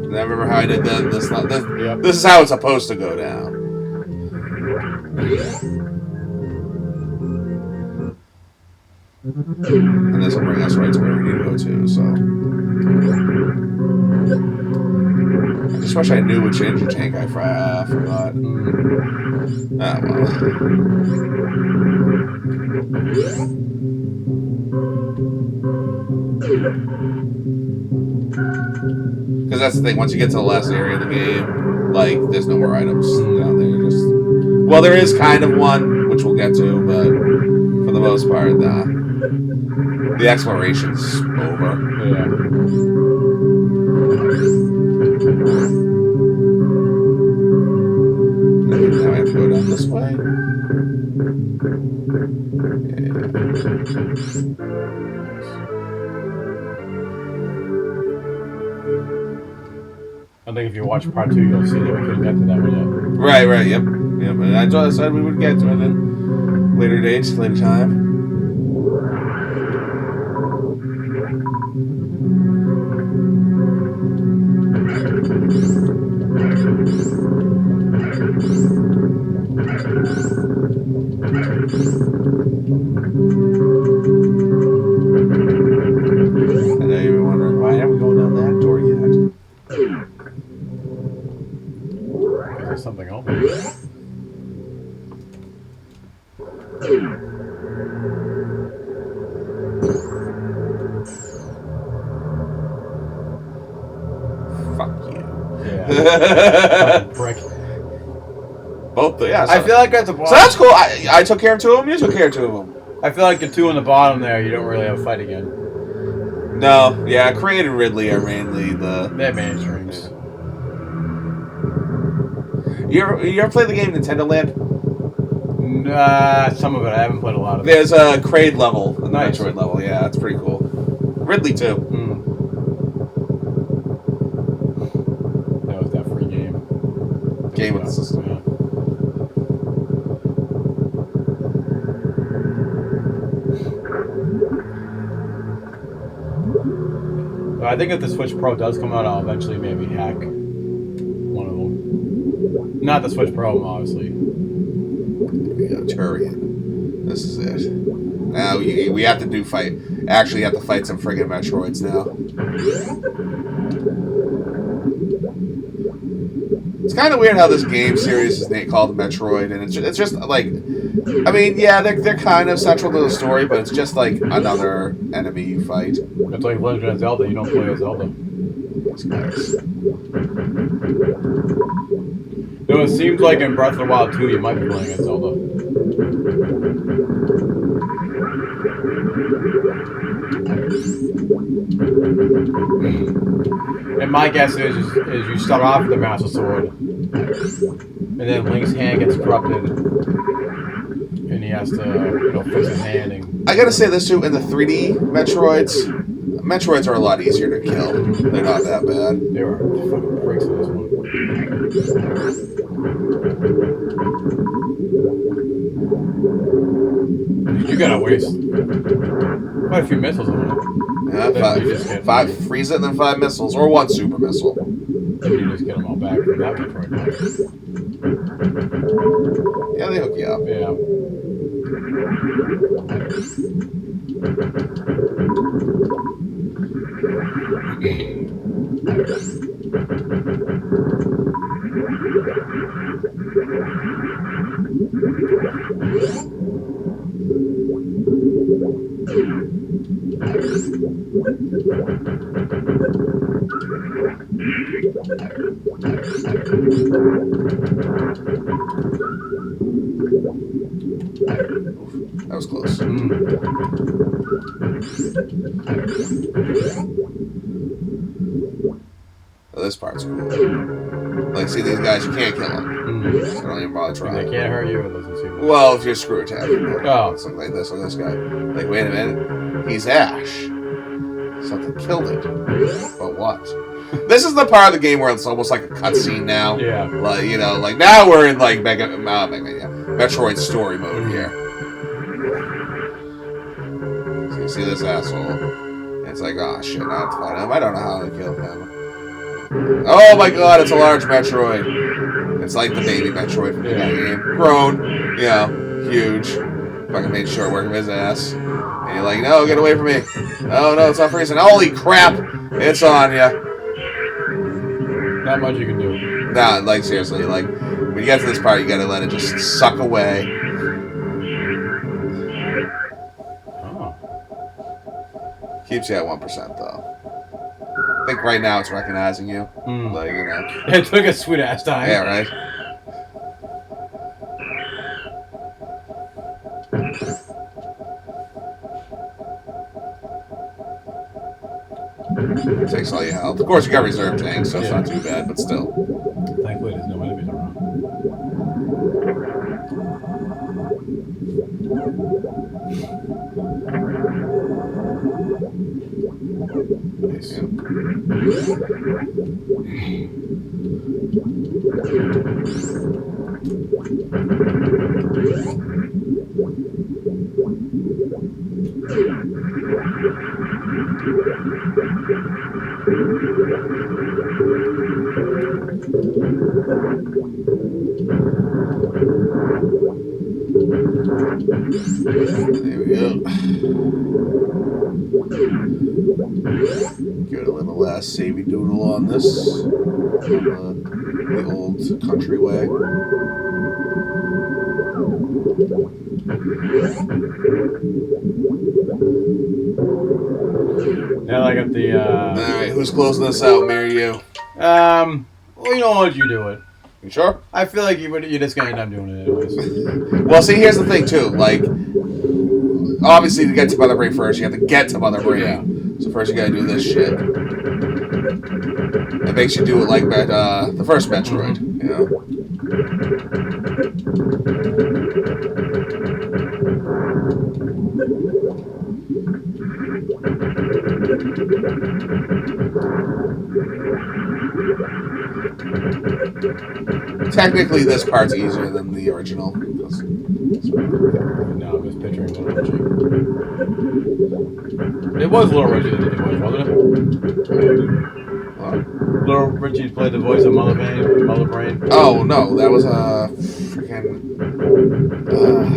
[SPEAKER 2] I remember how I did that. This is how it's supposed to go down. And this will bring us right to where we need to go to, so. I just wish I knew which engine tank I forgot. Ah, well. Because that's the thing, once you get to the last area of the game, there's no more items down there. Well, there is kind of one, which we'll get to, but for the most part, nah. The exploration's over.
[SPEAKER 1] Yeah.
[SPEAKER 2] Now I have to go down this way?
[SPEAKER 1] I think if you watch part 2, you'll see that we couldn't get to that one yet.
[SPEAKER 2] Right, yep. And I said we would get to it in later dates, later time.
[SPEAKER 1] Yeah. Prick.
[SPEAKER 2] Both, yeah. So,
[SPEAKER 1] I feel like at the bottom.
[SPEAKER 2] So that's cool. I took care of 2 of them. You took care of 2 of them.
[SPEAKER 1] I feel like the 2 on the bottom there, you don't really have a fight again.
[SPEAKER 2] No, yeah. Kraid and Ridley are mainly the.
[SPEAKER 1] They're mainstreams.
[SPEAKER 2] Yeah. You ever play the game Nintendo Land?
[SPEAKER 1] Some of it. I haven't played a lot of it.
[SPEAKER 2] There's a Kraid level, a
[SPEAKER 1] Nice.
[SPEAKER 2] Metroid level. Yeah, that's pretty cool. Ridley too.
[SPEAKER 1] That was that free game.
[SPEAKER 2] Game with the system.
[SPEAKER 1] Yeah. I think if the Switch Pro does come out, I'll eventually maybe hack one of them. Not the Switch Pro, obviously.
[SPEAKER 2] Yeah, Turian. This is it. Now we have to do fight. Actually, have to fight some friggin' Metroids now. It's kind of weird how this game series is called Metroid, and it's just like, I mean, yeah, they're kind of central to the story, but it's just like another enemy you fight.
[SPEAKER 1] It's like Legend of Zelda. You don't play as Zelda.
[SPEAKER 2] These guys.
[SPEAKER 1] Though it seems like in Breath of the Wild 2, you might be playing as Zelda. And my guess is you start off with the Master Sword, and then Link's hand gets corrupted, and he has to fix his hand. And
[SPEAKER 2] I gotta say this too, in the 3D Metroids are a lot easier to kill. They're not that bad.
[SPEAKER 1] They were fucking pricks in this one. You gotta waste quite a few missiles on it.
[SPEAKER 2] Yeah, 5 freeze it and then 5 missiles, or 1 super missile.
[SPEAKER 1] Then you just get them all back from that Metroid.
[SPEAKER 2] Yeah, they hook you up.
[SPEAKER 1] Yeah.
[SPEAKER 2] That was close. Oh, this part's cool. Like, see these guys, you can't kill them. So don't even bother trying.
[SPEAKER 1] They can't hurt you. It doesn't seem.
[SPEAKER 2] Well, if you're screw attacking.
[SPEAKER 1] Oh.
[SPEAKER 2] Something like this, or this guy. Like, wait a minute. He's Ash. Something killed it. But what? This is the part of the game where it's almost like a cutscene now.
[SPEAKER 1] Yeah.
[SPEAKER 2] Like, like now we're in like Metroid story mode here. So you see this asshole. And it's like, oh shit, I have to fight him. I don't know how to kill him. Oh my god, it's a large Metroid. It's like the baby Metroid from the game. Grown, huge. Fucking made short work of his ass. And you're like, no, get away from me. Oh no, it's not freezing. Holy crap, it's on ya.
[SPEAKER 1] Not much you can do.
[SPEAKER 2] Nah, like seriously, like when you get to this part, you gotta let it just suck away.
[SPEAKER 1] Oh.
[SPEAKER 2] Keeps you at 1% though. I think right now it's recognizing you. Like,
[SPEAKER 1] It took a sweet ass time.
[SPEAKER 2] Yeah, right? It takes all your health. Of course, you got reserve tanks, so it's not too bad, but still.
[SPEAKER 1] Thankfully, there's no enemies around. Nice.
[SPEAKER 2] Yeah. There we go. Give it a little last savey doodle on this. The old country way.
[SPEAKER 1] Now I got the.
[SPEAKER 2] Alright, who's closing this out, me or you?
[SPEAKER 1] Well, you know what? You do it.
[SPEAKER 2] You sure?
[SPEAKER 1] I feel like you're just gonna end up doing it anyways.
[SPEAKER 2] Well, see, here's the thing too. Like, obviously, to get to Mother Brain first, you have to get to Mother Brain.
[SPEAKER 1] Yeah.
[SPEAKER 2] So first, you gotta do this shit. It makes you do it like the first Metroid. You know. Technically, this part's easier than the original.
[SPEAKER 1] No, I'm just picturing Little Richie. It was Little Richie that did the voice, wasn't it?
[SPEAKER 2] What?
[SPEAKER 1] Little Richie played the voice of Mother Brain.
[SPEAKER 2] Oh no, that was a freaking.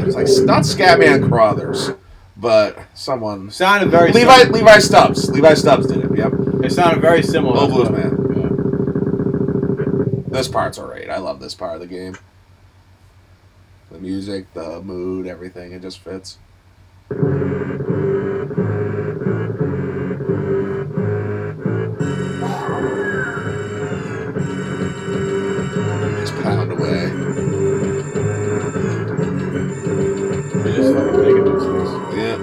[SPEAKER 2] It's like not Scatman Crothers, but someone.
[SPEAKER 1] Sounded very
[SPEAKER 2] Levi Stubbs. Levi Stubbs did it. Yep.
[SPEAKER 1] It sounded very similar.
[SPEAKER 2] Oh, Blues Man. This part's alright. I love this part of the game. The music, the mood, everything, it just fits. Just pound away.
[SPEAKER 1] They just fucking making those things.
[SPEAKER 2] Yeah.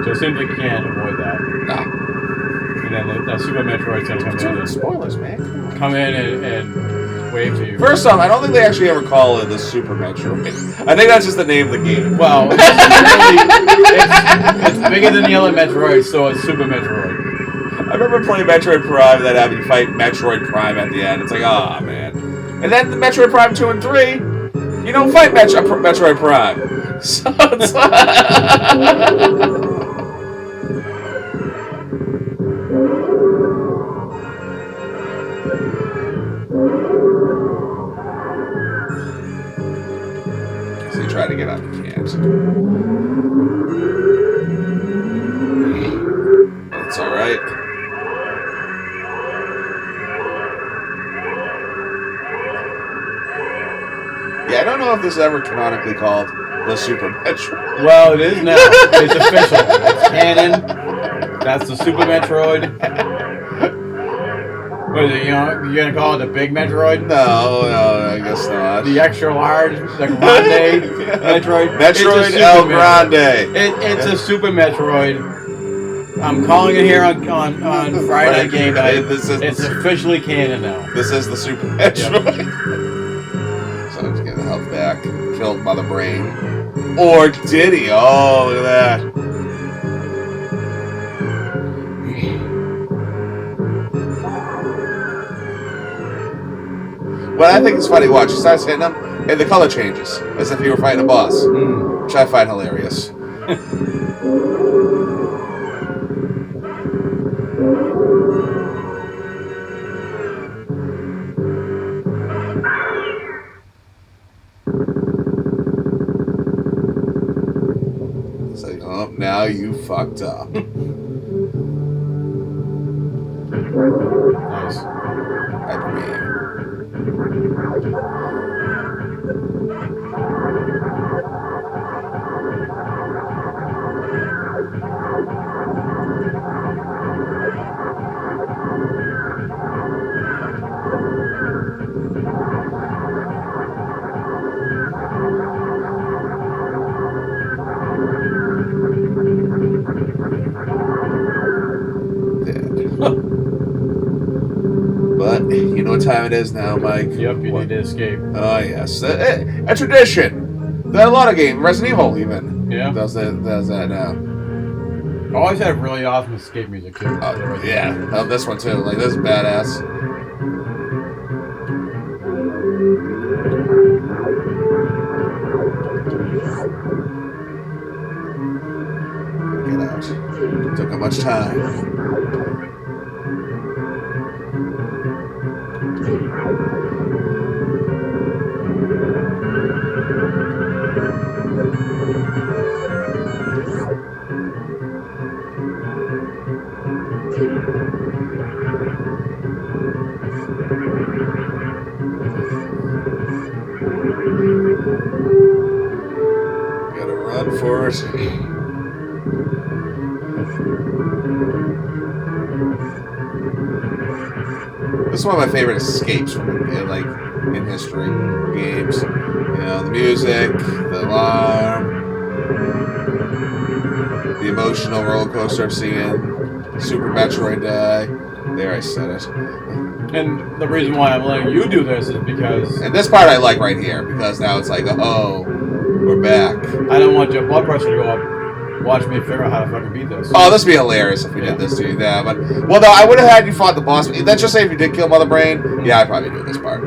[SPEAKER 1] So it seems like you can't avoid that.
[SPEAKER 2] Nah.
[SPEAKER 1] And then the Super Metroid's gonna come in and
[SPEAKER 2] Spoilers, man.
[SPEAKER 1] come in and wave to you.
[SPEAKER 2] First off, I don't think they actually ever call it the Super Metroid. I think that's just the name of the game.
[SPEAKER 1] Well, it's bigger than the other Metroid, so it's Super Metroid.
[SPEAKER 2] I remember playing Metroid Prime and then having to fight Metroid Prime at the end. It's like, ah, man. And then the Metroid Prime 2 and 3, you don't fight Metroid Prime. So it's like... So you try to get up, you can't. It's alright. Yeah, I don't know if this is ever canonically called the Super Metroid.
[SPEAKER 1] Well, it is now. It's official. It's canon. That's the Super Metroid. What is it, you're gonna call it the Big Metroid?
[SPEAKER 2] No, I guess not.
[SPEAKER 1] The extra large, the Grande Metroid?
[SPEAKER 2] Metroid El Grande.
[SPEAKER 1] It's a Super Metroid. I'm calling it here on Friday Night Game Night. It's officially canon now.
[SPEAKER 2] This is the Super Metroid. Yep. So I'm just getting health back. Killed Mother Brain. Or did he? Oh, look at that. What I think is funny, watch, he starts hitting him, and the color changes, as if he were fighting a boss, which I find hilarious. It's like, oh, now you fucked up.
[SPEAKER 1] Nice.
[SPEAKER 2] Hyper beam. But you know what time it is now, Mike?
[SPEAKER 1] Yep, you need to escape.
[SPEAKER 2] Oh, yes. A tradition. That a lot of games, Resident Evil even,
[SPEAKER 1] Yeah.
[SPEAKER 2] does that now.
[SPEAKER 1] Always had really awesome escape music too.
[SPEAKER 2] Yeah, I love this one too. Like, this is badass. Get out. Took up much time. Gotta run for it. This is one of my favorite escapes from like in history games. You know, the music, the alarm, the emotional roller coaster of seeing Super Metroid die. There, I said it.
[SPEAKER 1] And the reason why I'm letting you do this is because...
[SPEAKER 2] And this part I like right here, because now it's like, oh, we're back.
[SPEAKER 1] I don't want your blood pressure to go up. Watch me figure out how to fucking beat this.
[SPEAKER 2] Oh, this would be hilarious if we did this to you. Yeah, but... Well, no, I would have had you fought the boss. Let's just say if you did kill Mother Brain, yeah, I'd probably do this part.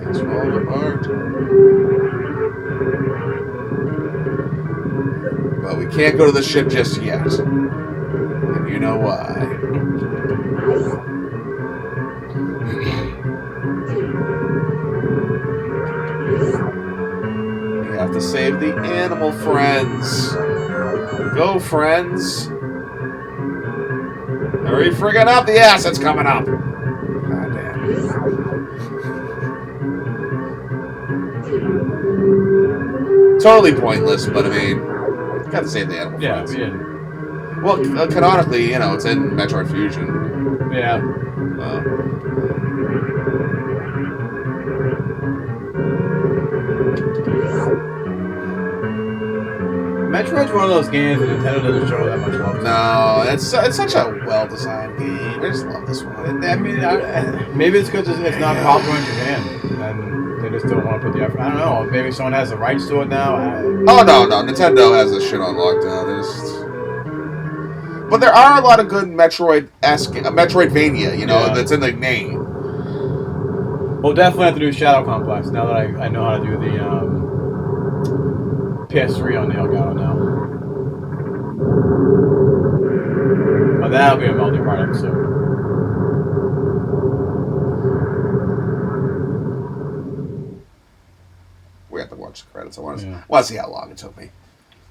[SPEAKER 2] It's falling apart. But we can't go to the ship just yet. And you know why. We have to save the animal friends. Go, friends. Hurry friggin' up, the acid's coming up. God damn. Totally pointless, but I mean, gotta save the animal friends.
[SPEAKER 1] Yeah.
[SPEAKER 2] Well, canonically, you know, it's in Metroid Fusion.
[SPEAKER 1] Yeah. Metroid's one of those games that Nintendo doesn't show that much love.
[SPEAKER 2] No, it's such a well-designed game. I just love this one.
[SPEAKER 1] I mean, maybe it's because it's not popular in Japan, and they just don't want to put the effort. I don't know. Maybe someone has the rights to it now.
[SPEAKER 2] Oh no, Nintendo has this shit on lockdown. But there are a lot of good Metroidvania, you know, that's in the name.
[SPEAKER 1] We'll definitely have to do Shadow Complex now that I know how to do the PS3 on the Elgato now. Well, that'll be a multi-part episode.
[SPEAKER 2] We have to watch the credits. I want to see how long it took me.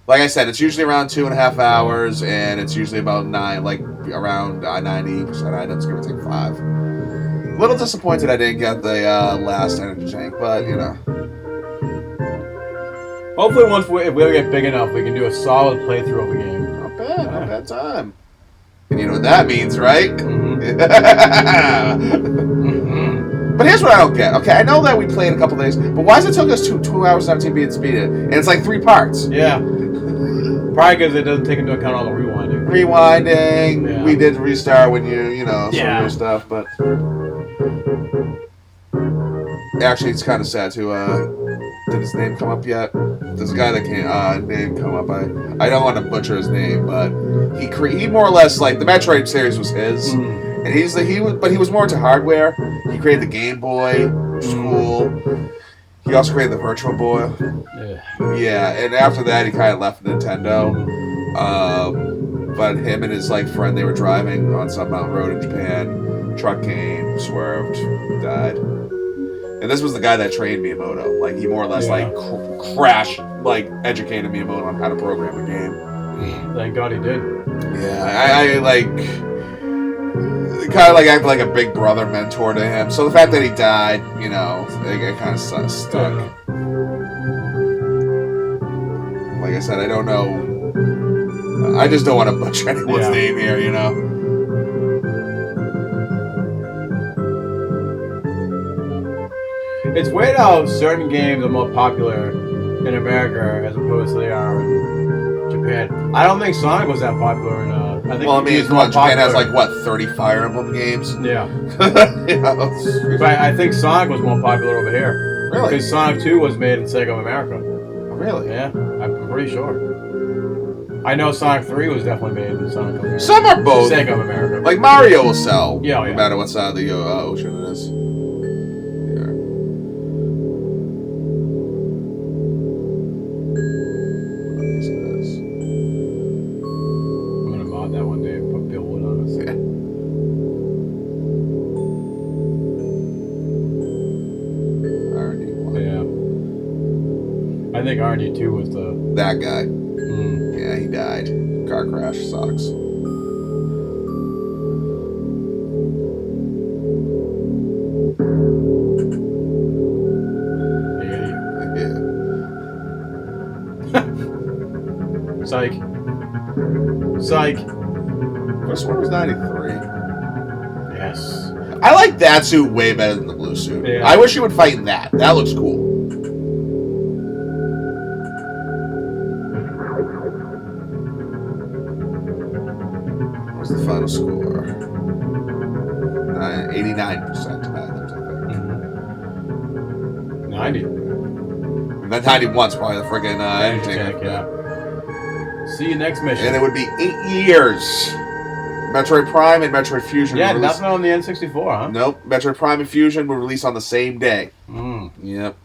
[SPEAKER 2] Like I said, it's usually around 2.5 hours, and it's usually about around 90% items, give or take 5. A little disappointed I didn't get the last energy tank, but you know.
[SPEAKER 1] Hopefully, if we get big enough, we can do a solid playthrough of the game.
[SPEAKER 2] Not bad time. And you know what that means, right?
[SPEAKER 1] Mm-hmm.
[SPEAKER 2] But here's what I don't get. Okay, I know that we played a couple days, but why does it took us 2 hours and 17 minutes to beat it? And it's like 3 parts.
[SPEAKER 1] Yeah. Probably because it doesn't take into account all the rewinding.
[SPEAKER 2] Yeah. We did restart when you know, some of your stuff, but... Actually, it's kind of sad too. Did his name come up yet? There's a guy that can't name come up. I don't want to butcher his name, but he more or less, like, the Metroid series was his, and he was more into hardware. He created the Game Boy, which was cool. He also created the Virtual Boy. Yeah, and after that he kind of left Nintendo. But him and his friend, they were driving on some mountain road in Japan. Truck came, swerved, died. And this was the guy that trained Miyamoto. Like, he more or less crashed, educated Miyamoto on how to program a game.
[SPEAKER 1] Thank God he did.
[SPEAKER 2] Yeah, I kind of acted like a big brother mentor to him. So the fact that he died, you know, it kind of stuck. Like I said, I don't know. I just don't want to butcher anyone's name here, you know.
[SPEAKER 1] It's weird how certain games are more popular in America as opposed to they are in Japan. I don't think Sonic was that popular in. I think
[SPEAKER 2] Japan has like what 30 Fire Emblem games.
[SPEAKER 1] Yeah.
[SPEAKER 2] But
[SPEAKER 1] I think Sonic was more popular over here.
[SPEAKER 2] Really?
[SPEAKER 1] Because Sonic 2 was made in Sega of America.
[SPEAKER 2] Really?
[SPEAKER 1] Yeah, I'm pretty sure. I know Sonic 3 was definitely made in Sonic of America.
[SPEAKER 2] Some are both.
[SPEAKER 1] Sega of America.
[SPEAKER 2] Like Mario will sell.
[SPEAKER 1] Yeah,
[SPEAKER 2] no matter what side of the ocean it is.
[SPEAKER 1] That one day and put Bill Wood on us.
[SPEAKER 2] Yeah. RD1.
[SPEAKER 1] Yeah. I think RD2 was
[SPEAKER 2] that guy. Yeah, he died. Car crash sucks.
[SPEAKER 1] Yeah. Psych.
[SPEAKER 2] First one was 93.
[SPEAKER 1] Yes.
[SPEAKER 2] I like that suit way better than the blue suit.
[SPEAKER 1] Yeah.
[SPEAKER 2] I wish he would fight in that. That looks cool. What's the final score? 89% Magnums, I think.
[SPEAKER 1] 90.
[SPEAKER 2] That 91's probably the friggin' Entertainment.
[SPEAKER 1] Yeah. See you next mission.
[SPEAKER 2] And it would be 8 years. Metroid Prime and Metroid Fusion.
[SPEAKER 1] Yeah, nothing on the N64, huh?
[SPEAKER 2] Nope. Metroid Prime and Fusion were released on the same day. Yep.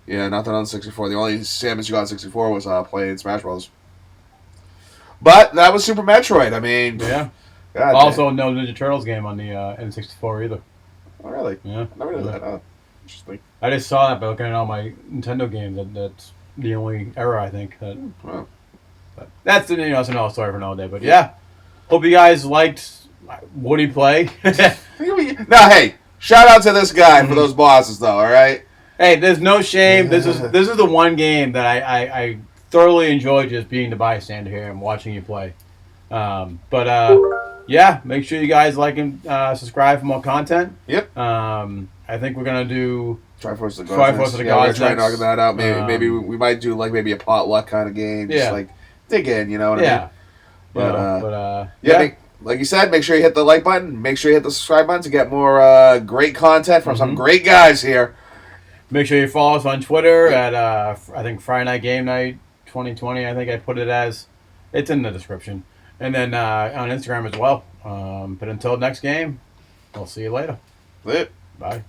[SPEAKER 2] Yeah, nothing on 64. The only Samus you got on 64 was playing Smash Bros. But that was Super Metroid. I mean,
[SPEAKER 1] yeah.
[SPEAKER 2] God
[SPEAKER 1] also, no Ninja Turtles game on the N64 either.
[SPEAKER 2] Oh, really?
[SPEAKER 1] Yeah.
[SPEAKER 2] Never knew that. Oh, interesting.
[SPEAKER 1] I just saw that by looking at all my Nintendo games. That's the only error I think.
[SPEAKER 2] Wow.
[SPEAKER 1] But that's that's another story for another day. But yeah, hope you guys liked Woody play.
[SPEAKER 2] Now, hey, shout out to this guy for those bosses, though. All right.
[SPEAKER 1] Hey, there's no shame. This is the one game that I thoroughly enjoy just being the bystander here and watching you play. Yeah, make sure you guys like and subscribe for more content.
[SPEAKER 2] Yep.
[SPEAKER 1] I think we're gonna do
[SPEAKER 2] Triforce of the
[SPEAKER 1] Gods.
[SPEAKER 2] We're gonna try and knock that out. Maybe we might do like maybe a potluck kind of game. Just like dig in, you know what I mean? But like you said, make sure you hit the like button. Make sure you hit the subscribe button to get more great content from some great guys here.
[SPEAKER 1] Make sure you follow us on Twitter at I think Friday Night Game Night 2020. I think I put it as. It's in the description. And then on Instagram as well. But until next game, we'll see you later.
[SPEAKER 2] That's it.
[SPEAKER 1] Bye.